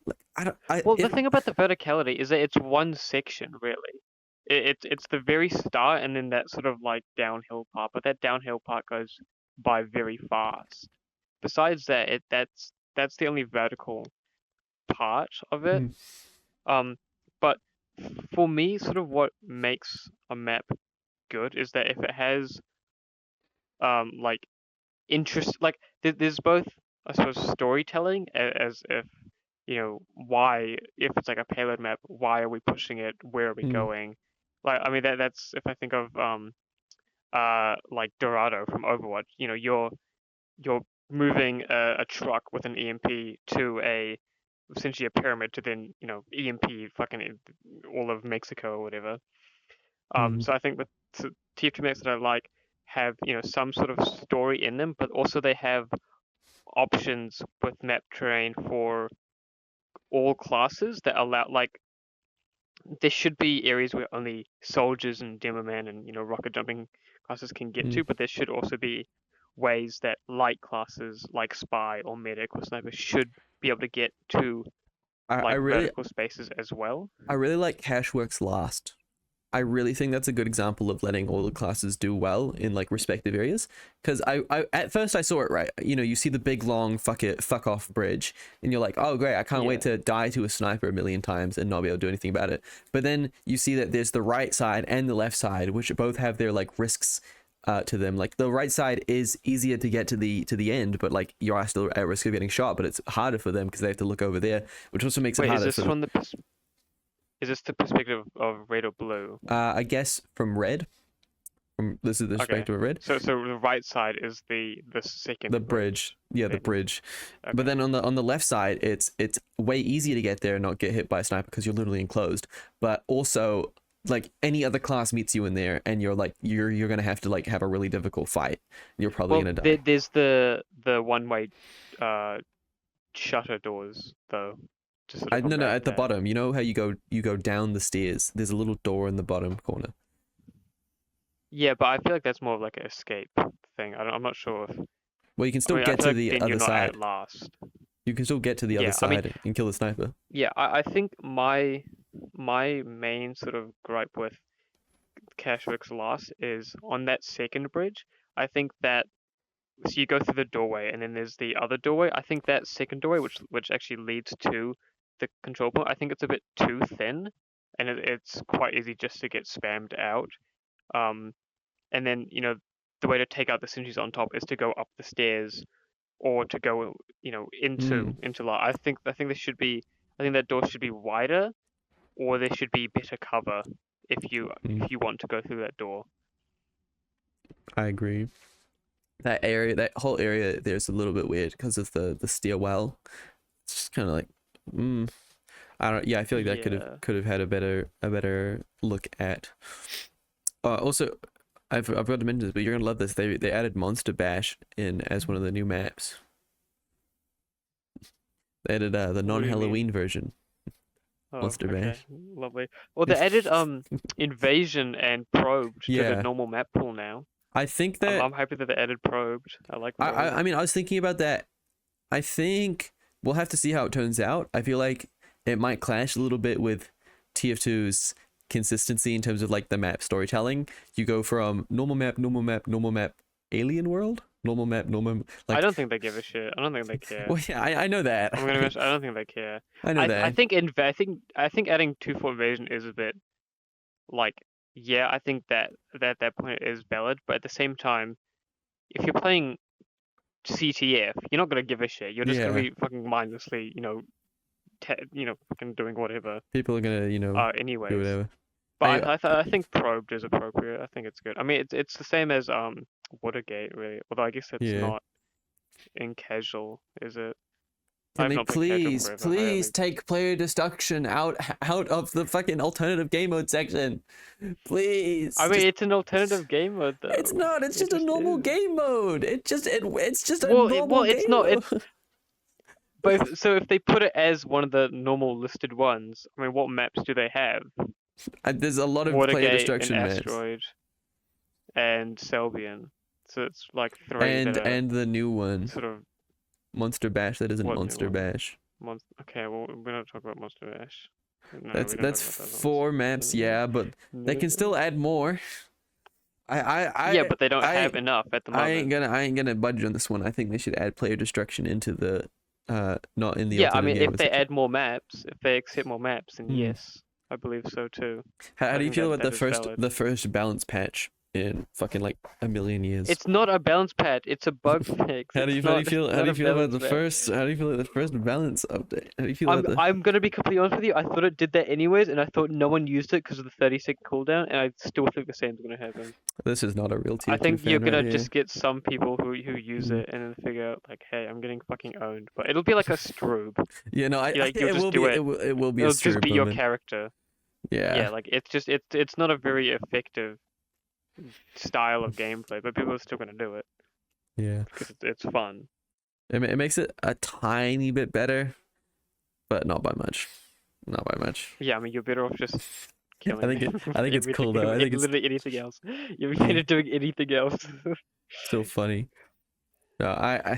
like I don't I
well, the
if
thing about the verticality is that it's one section really. It's the very start and then that sort of like downhill part, but that downhill part goes by very fast. Besides that, that's the only vertical part of it.
mm,
Um, but for me, sort of what makes a map good is that if it has like interest, like there's both, I suppose, storytelling as if why, if it's like a payload map, why are we pushing it, where are we
mm,
going, like I mean that's if I think of like Dorado from Overwatch, you're moving a truck with an EMP to a essentially a pyramid to then EMP fucking all of Mexico or whatever.
mm.
So I think with TF2 maps that I like have some sort of story in them, but also they have options with map terrain for all classes that allow, like, there should be areas where only soldiers and demoman and rocket jumping classes can get
Mm.
to, but there should also be ways that light classes like spy or medic or sniper should be able to get to
I
like
really
vertical spaces as well.
I really like Cashworks last. I really think that's a good example of letting all the classes do well in like respective areas. Because I at first I saw it right. You know, you see the big long fuck off bridge, and you're like, oh great, I can't wait
Yeah.
to die to a sniper a million times and not be able to do anything about it. But then you see that there's the right side and the left side, which both have their like risks to them. Like the right side is easier to get to the end, but like you are still at risk of getting shot. But it's harder for them because they have to look over there, which also makes it
Wait, is
harder
this
for the
from the is this the perspective of red or blue?
I guess from red. From this is the
Okay.
perspective of red.
So the right side is the second
The
bridge.
bridge, yeah, the
Then
bridge. But
okay.
then on the left side, it's way easier to get there and not get hit by a sniper because you're literally enclosed. But also, like any other class meets you in there, and you're like you're gonna have to like have a really difficult fight. You're probably
Well,
gonna die.
there's the one-way uh shutter doors though to sort
I
of
no no
combat
at the
that.
bottom. You know how you go down the stairs. There's a little door in the bottom corner.
Yeah, but I feel like that's more of like an escape thing. I'm not sure if.
Well, you can
I
still
mean, I
get
feel
to
like
the
then you're
other
not at
side.
last.
You can still get to the other
Yeah, I mean,
side and kill the sniper.
yeah, I think my main sort of gripe with Cashwick's Lost is on that second bridge. I think that so you go through the doorway and then there's the other doorway. I think that second doorway, which actually leads to the control point, I think it's a bit too thin, and it's quite easy just to get spammed out. Um, and then the way to take out the sentries on top is to go up the stairs or to go
Mm,
into like I think there should be, I think that door should be wider, or there should be better cover
mm,
if you want to go through that door.
I agree. That area, that whole area, there's a little bit weird because of the stairwell. It's just kind of like, mm, I don't. Yeah, I feel like that
Yeah.
could have had a better look at. Also, I've got to mention this, but you're gonna love this. They added Monster Bash in as one of the new maps. They added the
What do you mean?
non-Halloween version.
Oh,
Monster
okay,
Bash.
lovely. Well, they added invasion and probed to the
Yeah,
normal map pool now.
I think that
I'm happy that they added probed. I like
I, I
probed.
I mean I was thinking about that. I think we'll have to see how it turns out. I feel like it might clash a little bit with TF2's consistency in terms of like the map storytelling. You go from normal map, normal map, normal map, alien world, normal map, normal
I
like.
don't think they give a shit. I don't think they care.
Well, yeah, I know that.
I'm gonna be honest, I don't think they care.
I know that.
I think adding 2-4 invasion is a bit like, yeah, I think that point is valid, but at the same time, if you're playing CTF, you're not gonna give a shit. You're just gonna
Yeah,
be fucking mindlessly, fucking doing whatever.
people are gonna do
Anyways.
whatever.
But
I
I think probed is appropriate. I think it's good. I mean, it's the same as Watergate really. Although I guess it's
yeah.
not in casual, is it?
Can
I've
they
not played casual
please,
forever. I
please
only
take player destruction out of the fucking alternative game mode section? Please.
I mean,
Just
it's an alternative game mode
it's
though.
not. It's
It
just a
just
normal
is.
game mode. It's just a normal
It's
game
not.
mode.
But if they put it as one of the normal listed ones, I mean, what maps do they have?
There's a lot of player
Watergate and
destruction maps,
Asteroid and Selbian. So it's like three that are
and the new one,
sort of
Monster Bash. That isn't
what new
Monster
one?
Bash.
Okay, well, we're not talking about Monster Bash. No,
That's
we don't
that's
talk about those
4 maps, yeah, but they can still add more.
Yeah, but they don't
I
have enough at the moment.
I ain't gonna budge on this one. I think they should add player destruction into the not in the
Yeah, I
alternative
mean,
game
if
mode
they
section.
add more maps, if they accept more maps, then
Hmm.
yes, I believe so too.
How
I
do you
think
feel about
that is valid.
the first balance patch in fucking like a million years?
It's not a balance patch. It's a bug fix.
How do
It's
you
not.
feel
It's
how do
not
you
a
feel about
balance
the
patch.
first how do you feel about the first balance update? How do you feel about the
I'm gonna be completely honest with you. I thought it did that anyways, and I thought no one used it because of the 30-second cooldown, and I still think the same's gonna happen.
This is not a real
I
TF2
think you're
fan right
gonna
here.
just get some people who use
Mm.
it and then figure out like, hey, I'm getting fucking owned. But it'll be like a strobe.
Yeah, no,
Like you'll
it
just
will
do
be
it.
it will be a
It'll just
strobe
be your
moment.
character.
Yeah.
Yeah, like it's not a very effective style of gameplay, but people are still gonna do it
Yeah.
because it's fun.
It makes it a tiny bit better, but not by much. Not by much.
Yeah, I mean you're better off just killing.
I think it's cool though. I think it's
literally anything else. You're better doing anything else.
still funny. No, I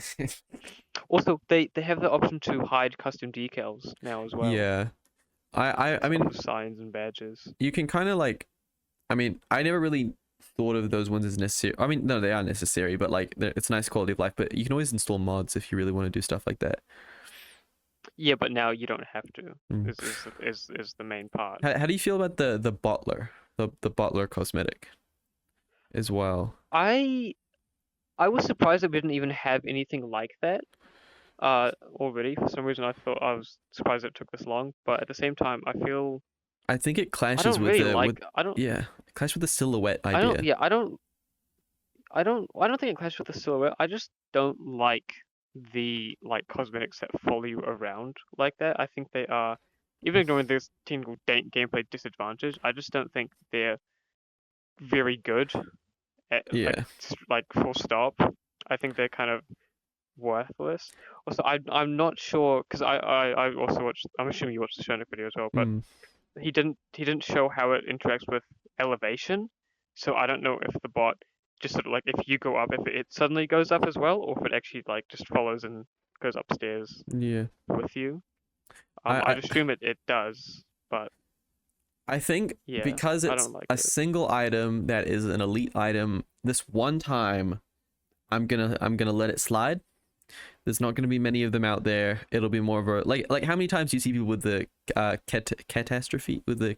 Also, they have the option to hide custom decals now as well.
yeah. I mean,
Of signs and badges.
you can kind of like, I mean, I never really thought of those ones as necessary. I mean, no, they are necessary, but like, it's nice quality of life. But you can always install mods if you really want to do stuff like that.
Yeah, but now you don't have to.
Mm.
Is the main part.
How do you feel about the bottler, the bottler cosmetic, as well?
I was surprised that we didn't even have anything like that. Already for some reason I was surprised it took this long, but at the same time I feel
I think it
I
clashes
don't
with
really
the
like
with
I don't
yeah, it clashes with the silhouette
I
idea.
don't yeah I don't think it clashes with the silhouette. I just don't like the like cosmetics that follow you around like that. I think they are, even ignoring this technical gameplay disadvantage, I just don't think they're very good at
Yeah.
like full stop. I think they're kind of worthless. Also, I'm not sure because I also watched. I'm assuming you watched the Shonik video as well, but
Mm.
he didn't show how it interacts with elevation. So I don't know if the bot just sort of like if you go up, if it suddenly goes up as well, or if it actually like just follows and goes upstairs
Yeah.
with you.
I
I'd assume it does, but
I think
yeah,
because
I
it's
don't like
a
it.
single item that is an elite item, this one time I'm gonna let it slide. There's not gonna be many of them out there. It'll be more of a like how many times do you see people with the catastrophe with the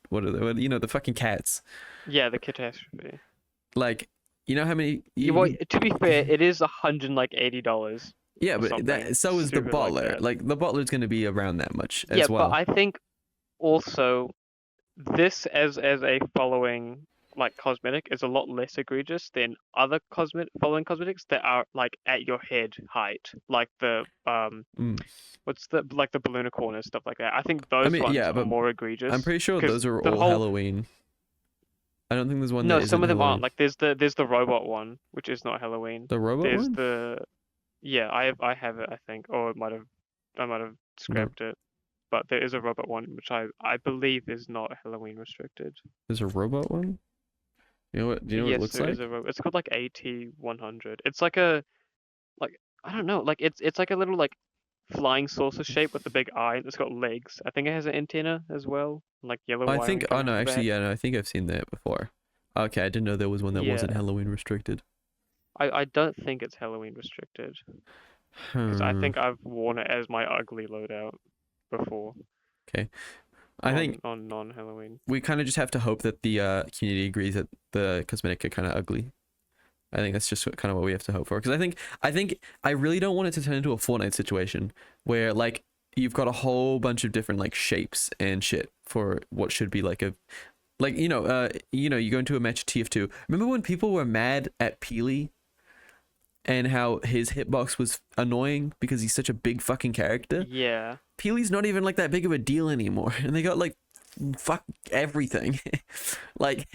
what are they, the fucking cats?
Yeah, the catastrophe.
Like you know how many
Well, to be fair, it is $180.
yeah,
or
but
something
so is the
stupid like
bottler.
that.
Like the bottler's gonna be around that much
Yeah,
as well.
but I think also this as a following like cosmetic is a lot less egregious than other following cosmetics that are like at your head height, like the
Mm.
what's the like the balloon corners, stuff like that. I think
I
those
mean,
ones
yeah,
are
but
more egregious.
I'm pretty sure
'cause
those are
the
all
whole
Halloween. I don't think there's one
no,
that
some
isn't
of them
Halloween.
aren't. Like there's the robot one, which is not Halloween.
The robot
There's
one?
the yeah, I have it, I think, or I might have scrapped it. but there is a robot one which I believe is not Halloween restricted.
There's a robot one. You know what? Do you know what it
Yes,
looks
there is
like?
a robot. It's called like AT100. It's like a like I don't know, like it's like a little like flying saucer shape with a big eye. And it's got legs. I think it has an antenna as well, like yellow
I
wiring
think. Oh
coming
no,
off the
actually,
back.
yeah, no, I think I've seen that before. Okay, I didn't know there was one that wasn't
Yeah,
Halloween restricted.
I don't think it's Halloween restricted because I
Hmm.
think I've worn it as my ugly loadout before
Okay. I think
on non-Halloween.
we kind of just have to hope that the community agrees that the cosmetic are kind of ugly. I think that's just kind of what we have to hope for. Because I think I really don't want it to turn into a Fortnite situation where like you've got a whole bunch of different like shapes and shit for what should be like a like you go into a match of TF2. Remember when people were mad at Peely and how his hitbox was annoying because he's such a big fucking character?
Yeah,
Peely's not even like that big of a deal anymore, and they got like fuck everything. Like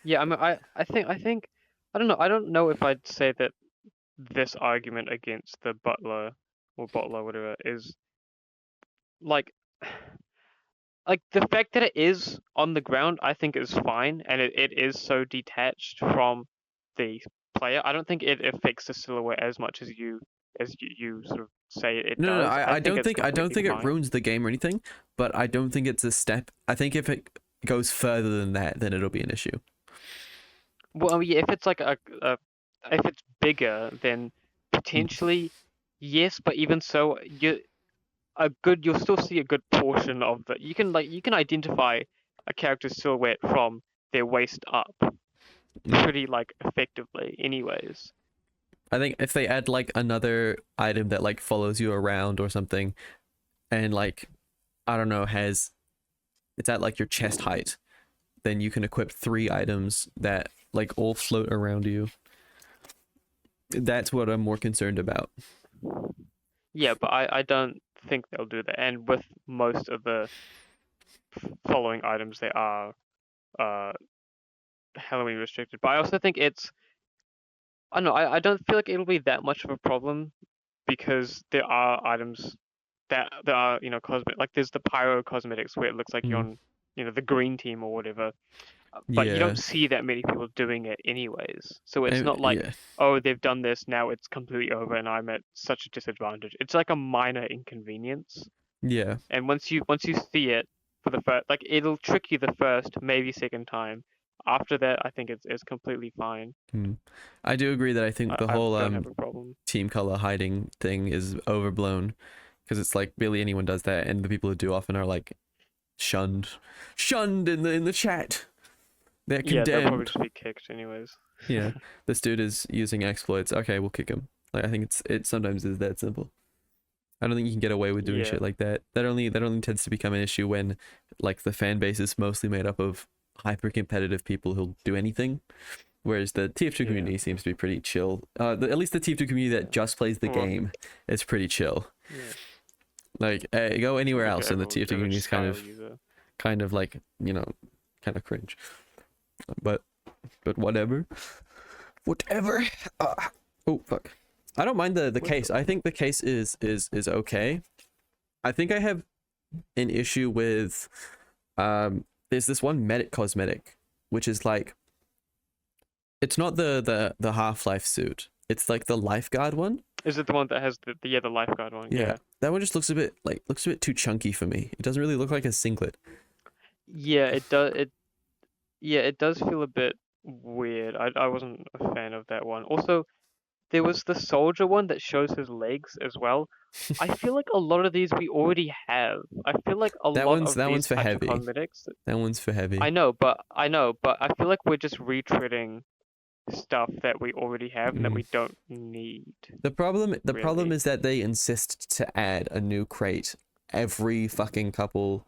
yeah. I mean, I think I don't know. I don't know if I'd say that this argument against the butler or bottler, whatever, is like the fact that it is on the ground, I think is fine, and it is so detached from the player. I don't think it affects the silhouette as much as you sort of say it
no, no, no,
does. I
I
think
don't
it's
think
completely
it
fine.
ruins the game or anything, but I don't think it's a step. I think if it goes further than that, then it'll be an issue.
Well, yeah, if it's like a if it's bigger, then potentially yes, but even so, you'll still see a good portion of the you can identify a character's silhouette from their waist up
Mm.
pretty like effectively anyways.
I think if they add like another item that like follows you around or something, and like I don't know, has it's at like your chest height, then you can equip 3 items that like all float around you. That's what I'm more concerned about.
Yeah, but I don't think they'll do that. And with most of the following items, they are uh Halloween restricted. But I also think I don't know, I don't feel like it'll be that much of a problem because there are items that there are, cosmetic like there's the pyro cosmetics where it looks like you're
Mm.
on, the green team or whatever. But you
Yeah,
don't see that many people doing it anyways. So it's not like,
yeah,
oh, they've done this, now it's completely over and I'm at such a disadvantage. It's like a minor inconvenience.
yeah.
And once you see it for the first, like it'll trick you the first, maybe second time. After that, I think it's completely fine.
Mm. I do agree that I think the
I
whole
don't have a problem.
team color hiding thing is overblown because it's like barely anyone does that, and the people who do often are like shunned, shunned in the chat. They're
Yeah, they'll probably
condemned.
just be kicked anyways.
Yeah, this dude is using exploits. Okay, we'll kick him. Like I think it sometimes is that simple. I don't think you can get away with doing
Yeah,
shit like that. That only tends to become an issue when like the fan base is mostly made up of hyper competitive people who'll do anything. Whereas the TF2
yeah,
community seems to be pretty chill. At least the TF2 community
yeah.
that just plays the
Well,
game is pretty chill.
yeah.
Like go anywhere
Yeah,
else,
but
and the
everyone's
TF2
a
community is kind
style
of
user.
like kind of cringe. But whatever, whatever. Uh, oh fuck. I don't mind the
What
case. I think the case is okay. I think I have an issue with there's this one medic cosmetic which is like it's not the half-life suit, it's like the lifeguard one.
Is it the one that has the lifeguard one?
Yeah,
Yeah.
that one just looks a bit too chunky for me. It doesn't really look like a singlet.
Yeah, it does. It does feel a bit weird. I wasn't a fan of that one. Also, there was the soldier one that shows his legs as well. I feel like a lot of these we already have. I feel like a lot of
That
these
one's for
types of
heavy.
cosmetics.
That one's for heavy.
I know, but I feel like we're just retreading stuff that we already have and that
Mm.
we don't need,
The problem
really.
is that they insist to add a new crate every fucking couple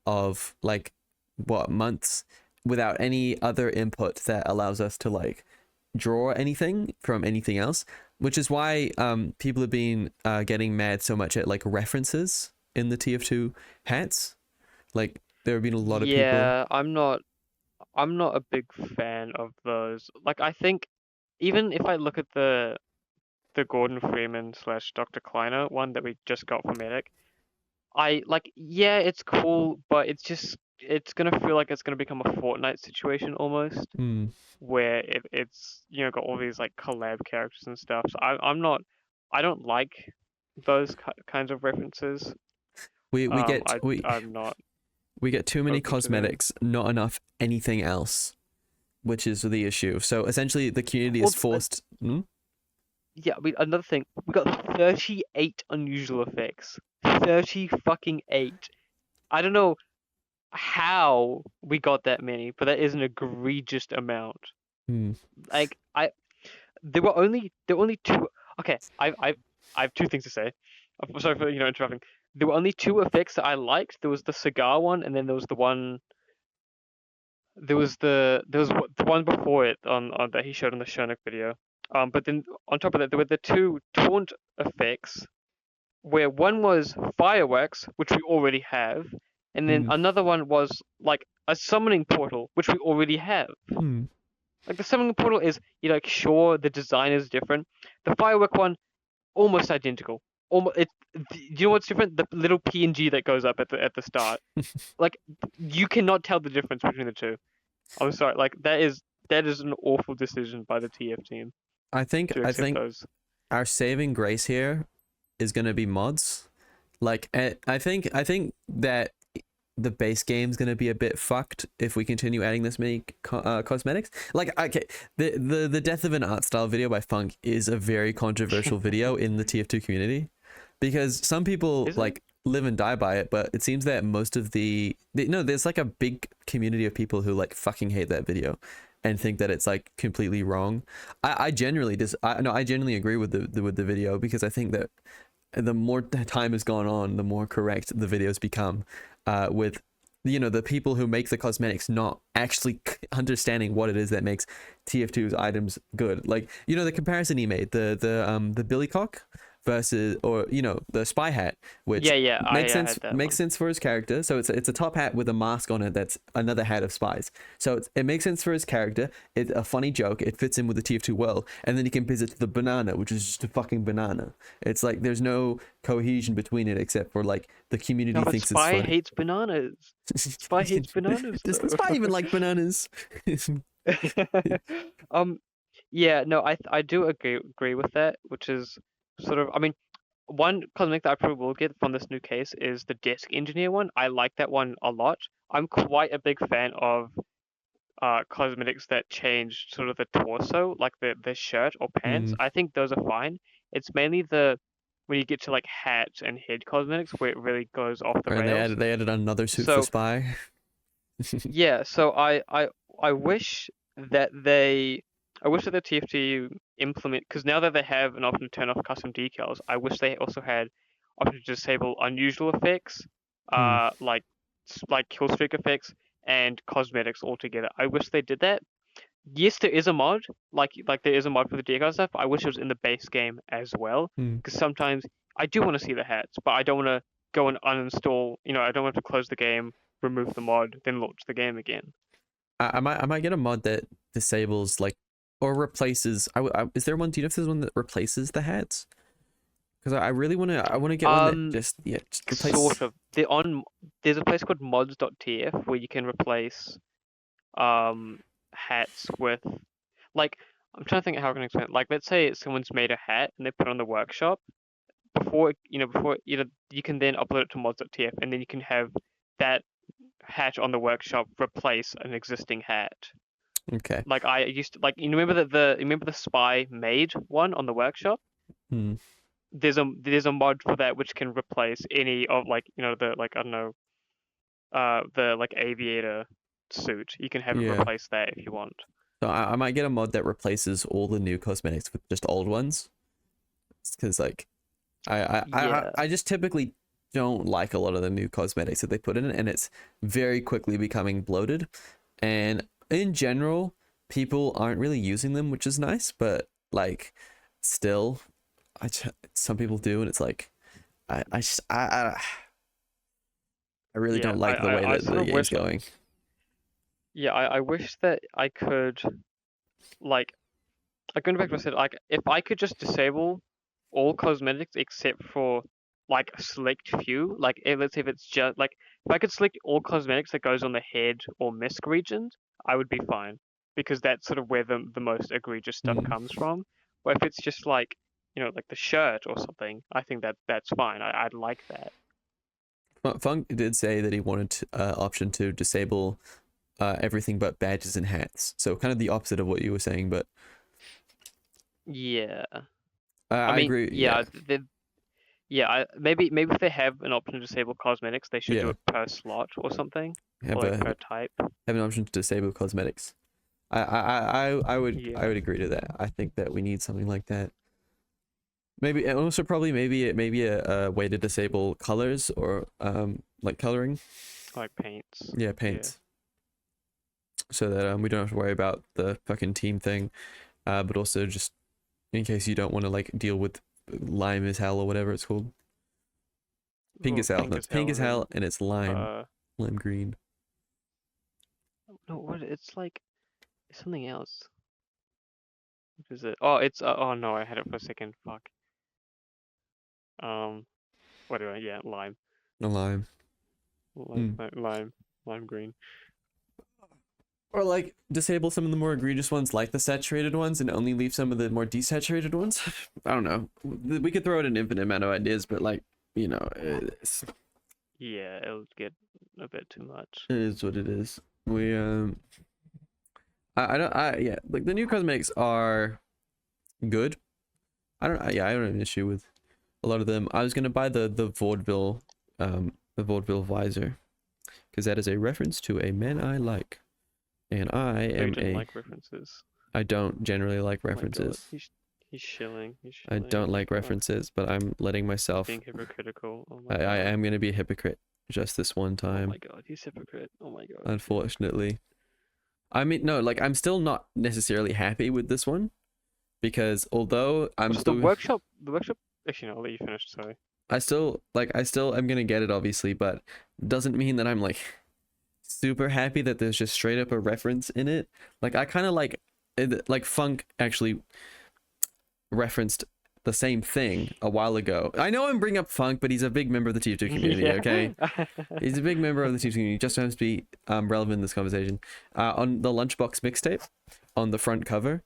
of like what months without any other input that allows us to like draw anything from anything else, which is why people have been getting mad so much at like references in the TF2 hats. Like there have been a lot of people.
Yeah, I'm not a big fan of those. Like I think even if I look at the Gordon Freeman slash Dr. Kleiner one that we just got from Medic, yeah, it's cool, but it's gonna feel like it's gonna become a Fortnite situation almost,
Hmm.
where it's got all these like collab characters and stuff. So I'm not, I don't like those kinds of references.
We get
I I'm not
we get too many
open to them.
cosmetics, not enough anything else, which is the issue. So essentially, the community is
Also,
forced. Hmm?
yeah, another thing, we got 38 unusual effects. 30 fucking 8. I don't know how we got that many, but that is an egregious amount.
Hmm.
Like there were only two. Okay, I have two things to say. I'm sorry for interrupting. There were only two effects that I liked. There was the cigar one, and then there was the one. The one before it on that he showed on the Shonik video. But then on top of that, there were the two taunt effects, where one was fireworks, which we already have, and then
Hmm.
another one was like a summoning portal, which we already have.
Hmm.
Like the summoning portal is, like, sure, the design is different. The firework one, almost identical. Almost, do you know what's different? The little PNG that goes up at the start. Like, you cannot tell the difference between the two. I'm sorry. Like, that is an awful decision by the TF team
I think
to
I
accept
think
those.
our saving grace here is gonna be mods. Like I think that the base game's gonna be a bit fucked if we continue adding this many cosmetics. Like, okay, the death of an art style video by Funk is a very controversial video in the TF2 community, because some people
Is it?
like live and die by it, but it seems that most of no, there's like a big community of people who like fucking hate that video and think that it's like completely wrong. I genuinely I genuinely agree with the video, because I think that the more time has gone on, the more correct the videos become, with the people who make the cosmetics not actually understanding what it is that makes TF2's items good. Like, the comparison he made, the billycock versus, or the spy hat, which
Yeah, yeah. I had that
makes
one.
sense for his character. So it's a top hat with a mask on it that's another hat of spies. So it makes sense for his character. It's a funny joke. It fits in with the TF2 world. And then he compares it to the banana, which is just a fucking banana. It's like there's no cohesion between it, except for like the
No,
community
but
thinks it's
Spy
funny.
hates bananas. Spy hates bananas
Does the
though.
spy even like bananas?
Um, yeah, no, I do agree with that, which is sort of, I mean, one cosmetic that I probably will get from this new case is the desk engineer one. I like that one a lot. I'm quite a big fan of cosmetics that change sort of the torso, like the shirt or pants.
Mm.
I think those are fine. It's mainly the when you get to like hats and head cosmetics where it really goes off the
And
rails.
they added another suit for
So
spy.
yeah, so I wish that they I wish that the TFT implement, because now that they have an option to turn off custom decals, I wish they also had option to disable unusual effects,
Hmm.
like kill streak effects and cosmetics altogether. I wish they did that. Yes, there is a mod, like there is a mod for the decal stuff. I wish it was in the base game as well,
Hmm.
because sometimes I do want to see the hats, but I don't want to go and uninstall. I don't want to close the game, remove the mod, then launch the game again.
I might get a mod that disables, like, or replaces. Is there one? Do you know if there's one that replaces the hats? Because I really want to get one that
Um,
just replace.
sort of. There's a place called mods.tf where you can replace um hats with, like, I'm trying to think how I can explain it. Like, let's say someone's made a hat and they put it on the workshop. Before you can then upload it to mods.tf, and then you can have that hat on the workshop replace an existing hat.
Okay.
Like, I used to, like, you remember the spy made one on the workshop?
Hmm.
There's a mod for that which can replace any of, like, the, like, I don't know, the, like, aviator suit. You can have it
Yeah.
replace that if you want.
So I might get a mod that replaces all the new cosmetics with just old ones. Because like
Yeah.
I just typically don't like a lot of the new cosmetics that they put in it, and it's very quickly becoming bloated. And in general, people aren't really using them, which is nice, but like still, some people do, and it's like I just I really
Yeah.
don't
I,
like the way
I, I
that
sort
the
of
game's
wish.
going.
Yeah. I wish that I could, like, going back to what I said, like, if I could just disable all cosmetics except for like a select few. Like let's say if it's just like if I could select all cosmetics that goes on the head or misc regions, I would be fine because that's sort of where the most egregious stuff
Mm.
comes from. But if it's just like like the shirt or something, I think that's fine. I'd like that.
Funk did say that he wanted option to disable everything but badges and hats. So kind of the opposite of what you were saying, but
Yeah. I
I
mean,
agree. Yeah,
yeah, maybe if they have an option to disable cosmetics, they should do
yeah.
it per slot or something, or
Have
like
a
per type.
have an option to disable cosmetics. I
Yeah.
would agree to that. I think that we need something like that. Maybe, and also probably maybe a way to disable colors or like coloring.
Like paints.
Yeah,
Yeah.
paints. So that we don't have to worry about the fucking team thing. But also just in case you don't want to like deal with lime as hell or whatever it's called. Pink
Or
as hell. No, it's pink as
and
hell and it's lime.
uh
Lime green.
no, what it's like it's something else. What is it? Oh, it's oh no, I had it for a second. Fuck. Um, what do I? Yeah, lime,
No lime.
lime,
Mm.
lime green.
Or like disable some of the more egregious ones like the saturated ones and only leave some of the more desaturated ones. I don't know. We could throw out an infinite amount of ideas, but like,
Yeah, it'll get a bit too much.
it is what it is. We I don't I yeah, like the new cosmetics are good. I don't yeah, I don't have an issue with a lot of them. I was gonna buy the vaudeville visor because that is a reference to a man I like, and I
So you
am
didn't
a
like references.
I don't generally like
Oh my god,
references.
he's shilling. He's
I
shilling.
don't
Oh my
like
god,
references, but I'm letting
he's
myself.
being hypocritical. Oh my
I
god.
am gonna be a hypocrite just this one
Oh my
time,
god, he's hypocrite. Oh my god.
unfortunately. I mean, no, like I'm still not necessarily happy with this one because although I'm
So the
still
workshop, Actually, no, I'll let you finish. Sorry.
I still am gonna get it obviously, but doesn't mean that I'm like super happy that there's just straight up a reference in it. Like I kind of like it, like Funk actually referenced the same thing a while ago. I know I'm bringing up Funk, but he's a big member of the TF2 community. Okay,
Yeah.
he's a big member of the TF2 community. Just happens to be relevant in this conversation. On the Lunchbox mixtape, on the front cover,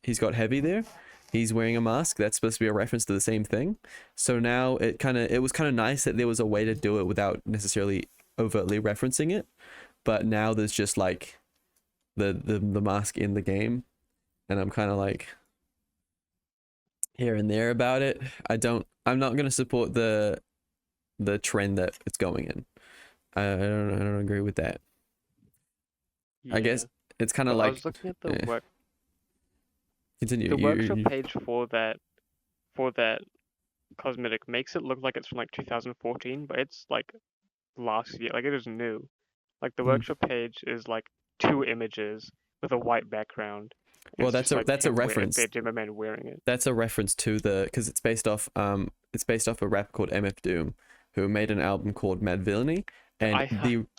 he's got Heavy there. He's wearing a mask. That's supposed to be a reference to the same thing. So now it was kind of nice that there was a way to do it without necessarily overtly referencing it. But now there's just like the mask in the game, and I'm kind of like here and there about it. I'm not gonna support the trend that it's going in. I don't agree with that. I
Yeah.
guess it's kind of
But I
like
was looking at
continue.
the workshop page for that cosmetic makes it look like it's from like 2014, but it's like last year. Like it is new. Like the
Mm.
workshop page is like two images with a white background.
Well,
It's just like
that's a
him wearing
reference.
their demo man wearing it.
That's a reference to the because it's based off a rapper called MF Doom, who made an album called Mad Villainy, and
I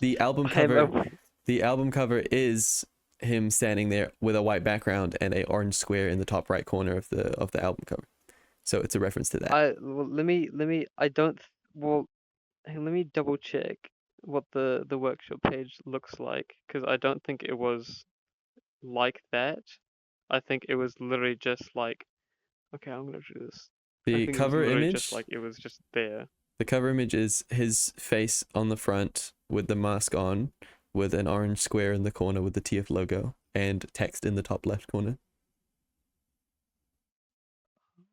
the album
I am
cover the album cover is him standing there with a white background and a orange square in the top right corner of the album cover. So it's a reference to that.
I don't well hey, let me double check what the workshop page looks like because I don't think it was like that. I think it was literally just like okay, I'm gonna do this. I
The
think it was
cover
literally just
image
like it was just there.
the cover image is his face on the front with the mask on, with an orange square in the corner with the TF logo and text in the top left corner.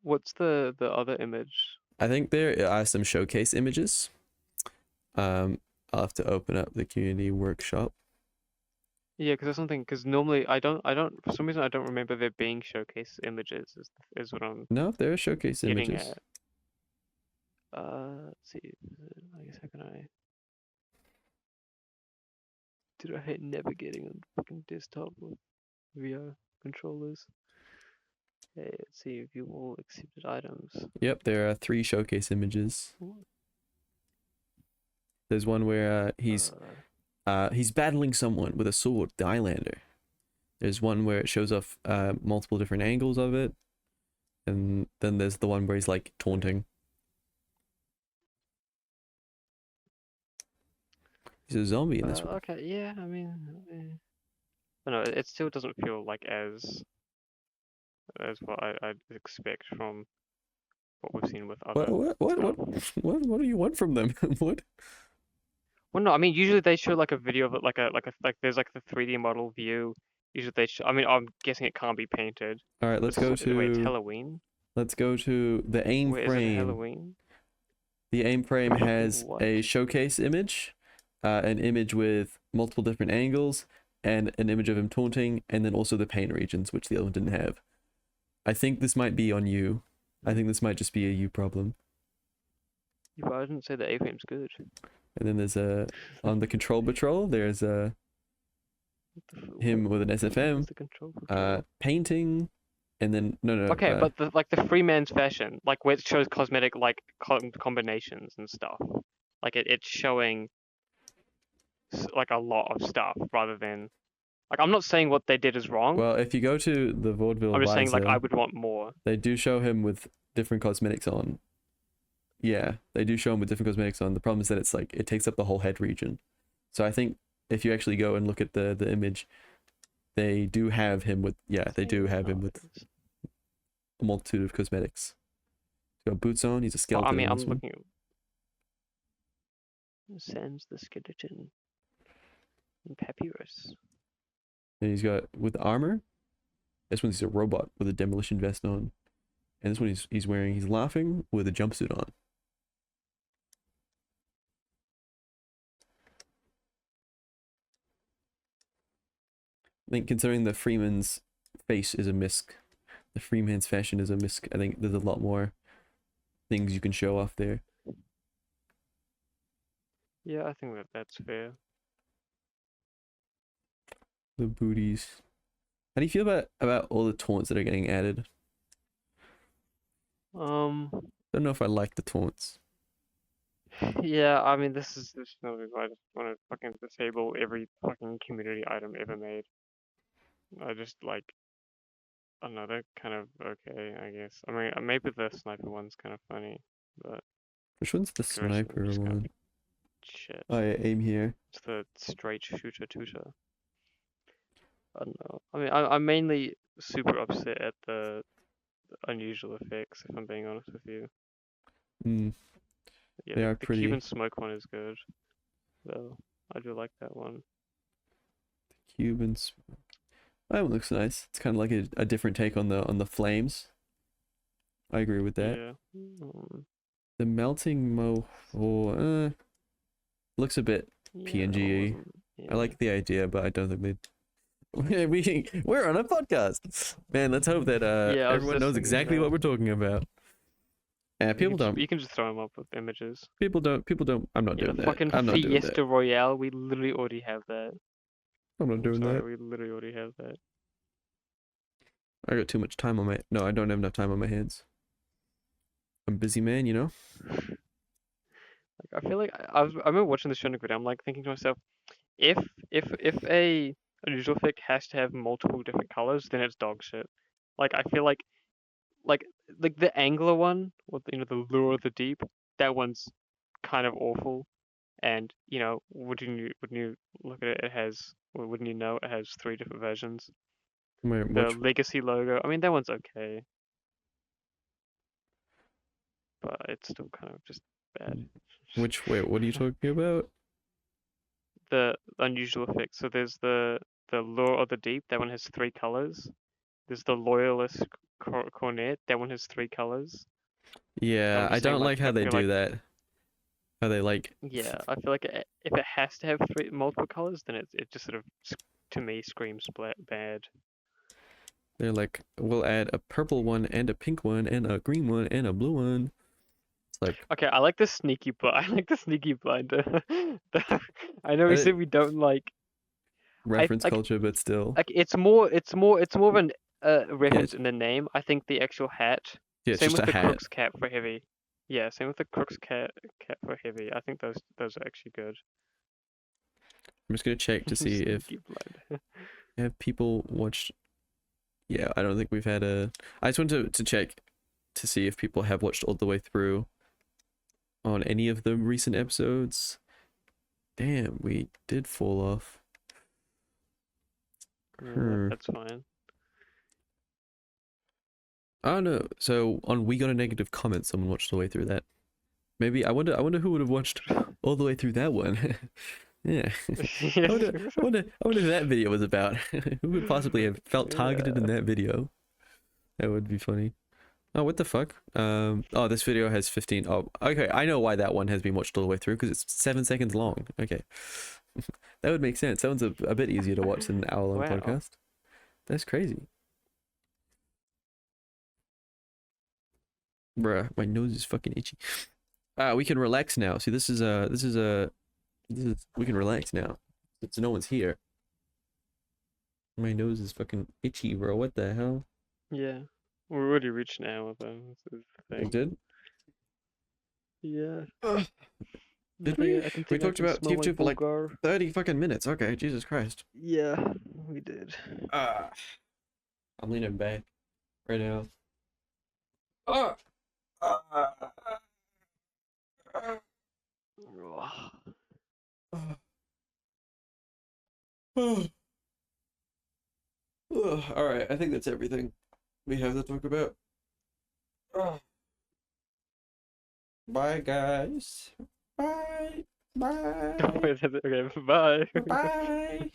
What's the other image?
I think there are some showcase images. I'll have to open up the community workshop.
Yeah, because there's something. Because normally I don't for some reason I don't remember there being showcase images. Is what I'm
No, there are showcase
getting
images.
at. Let's see. I guess how can I? Dude, I hate navigating on fucking desktop with VR controllers. Hey, let's see. View all accepted items.
Yep, there are 3 showcase images. There's one where he's battling someone with a sword, the Eyelander. There's one where it shows off multiple different angles of it, and then there's the one where he's like taunting. He's a zombie in this one.
Okay, yeah, I mean, but no, it still doesn't feel like as what I'd expect from what we've seen with
What
other
what what what
stuff.
what do you want from them? What?
Well, no, I mean usually they show like a video of it, like there's like the 3D model view. Usually they show. I mean, I'm guessing it can't be painted.
All right,
Wait, it's Halloween.
let's go to the aim
Wait, is it
frame.
Halloween?
The aim frame has
What?
a showcase image, an image with multiple different angles, and an image of him taunting, and then also the paint regions, which the other one didn't have. I think this might be on you. I think this might just be a you problem.
Yeah, I didn't say the A-frame's good.
And then there's on the control patrol, there's him with an
What's
SFM,
the control control?
painting, and then no,
Okay, but the free man's fashion, like where it shows cosmetic like combinations and stuff, like it's showing like a lot of stuff rather than like I'm not saying what they did is wrong.
well, if you go to the vaudeville
I'm just saying like I
visor,
would want more.
they do show him with different cosmetics on. Yeah, they do show him with different cosmetics on. The problem is that it's like it takes up the whole head region. So I think if you actually go and look at the image, they do have him with they do have him with a multitude of cosmetics. He's got boots on. He's a
Well,
skeleton.
I mean,
in
I'm
this one.
looking at Sans the skeleton and Papyrus.
And he's got with armor. This one he's a robot with a demolition vest on, and this one he's laughing with a jumpsuit on. I think considering the Freeman's face is a misc, the Freeman's fashion is a misc. I think there's a lot more things you can show off there.
Yeah, I think that's fair.
The booties. How do you feel about all the taunts that are getting added? Don't know if I like the taunts.
Yeah, I mean, this is no, I just want to fucking disable every fucking community item ever made. I just like, I don't know, they're kind of okay, I guess. I mean, maybe the sniper one's kind of funny, but
Which one's the
the rest of them
sniper
just kind of
one?
shit.
Oh yeah, aim here.
It's the straight shooter tutor. I don't know. I mean, I'm mainly super upset at the unusual effects, if I'm being honest with you.
Mm,
Yeah,
they are
the
pretty.
Cuban smoke one is good, though. I do like that one.
Cubans. That one looks nice. It's kind of like a different take on the flames. I agree with that.
Yeah.
The melting looks a bit
Yeah,
PNG. I like the idea, but I don't think they. We're on a podcast, man. Let's hope that
Yeah, I was
everyone
just
knows
thinking
exactly
that.
what we're talking about. People don't.
You can just throw them up with images.
People don't. People don't. I'm not
Yeah,
doing
the
that.
fucking
I'm not doing that.
Fiesta Royale, we literally already have that.
I'm not
I'm
doing
sorry,
that.
we literally already have that.
I got too much time on my. No, I don't have enough time on my hands. I'm a busy man, you know.
Like I feel like I remember watching the show video. I'm like thinking to myself, if a unusual effect has to have multiple different colors, then it's dog shit. Like I feel like the angler one, with the lure of the deep, that one's kind of awful. And wouldn't you look at it? It has, or wouldn't you know it has three different versions.
Wait,
The legacy logo, I mean that one's okay, but it's still kind of just bad.
wait, what are you talking about?
The unusual effects. So there's the lure of the deep. That one has three colors. There's the loyalist cornet. That one has three colors.
Yeah,
I'm
I
just saying,
don't like how
I
they
feel
do
like,
that. How they like.
yeah, I feel like if it has to have multiple colors, then it just sort of, to me, screams bad.
They're like, we'll add a purple one and a pink one and a green one and a blue one. It's like
Okay, I like the sneaky I like the sneaky blind. I know we
I-
said we don't like
reference
like
culture, but still.
like it's more of an
Yeah,
reference in the name. I think the actual hat.
yeah, it's
Same
just
with
a
the
hat.
crook's cap for heavy. Yeah, same with the crook's cap for heavy. I think those are actually good.
I'm just gonna check to see if
Sneaky blind.
have people watched. Yeah, I don't think we've had a. I just wanted to check to see if people have watched all the way through on any of the recent episodes. Damn, we did fall off.
Yeah, that's fine.
Oh no. So on We Got a Negative Comment, someone watched the way through that. Maybe I wonder who would have watched all the way through that one. Yeah. I wonder who that video was about. Who would possibly have felt targeted in that video? That would be funny. Oh, what the fuck? Oh, this video has 15. Oh, okay. I know why that one has been watched all the way through, because it's 7 seconds long. Okay. That would make sense. That one's a bit easier to watch than an hour-long
Wow.
podcast. That's crazy. Bruh, my nose is fucking itchy. We can relax now. See, we can relax now. Since no one's here. My nose is fucking itchy, bro. What the hell?
Yeah. We're already reached an hour though. This is the
I
thing.
did?
Yeah.
Did we?
I can
We
think I
talked
can
about
smell my
TF2 for like
Bulgar.
30 fucking minutes. Okay, Jesus Christ.
Yeah, we did.
I'm leaning back right now. Ah! Alright, I think that's everything we have to talk about. Bye, guys. Bye. Bye.
Okay, bye.
Bye.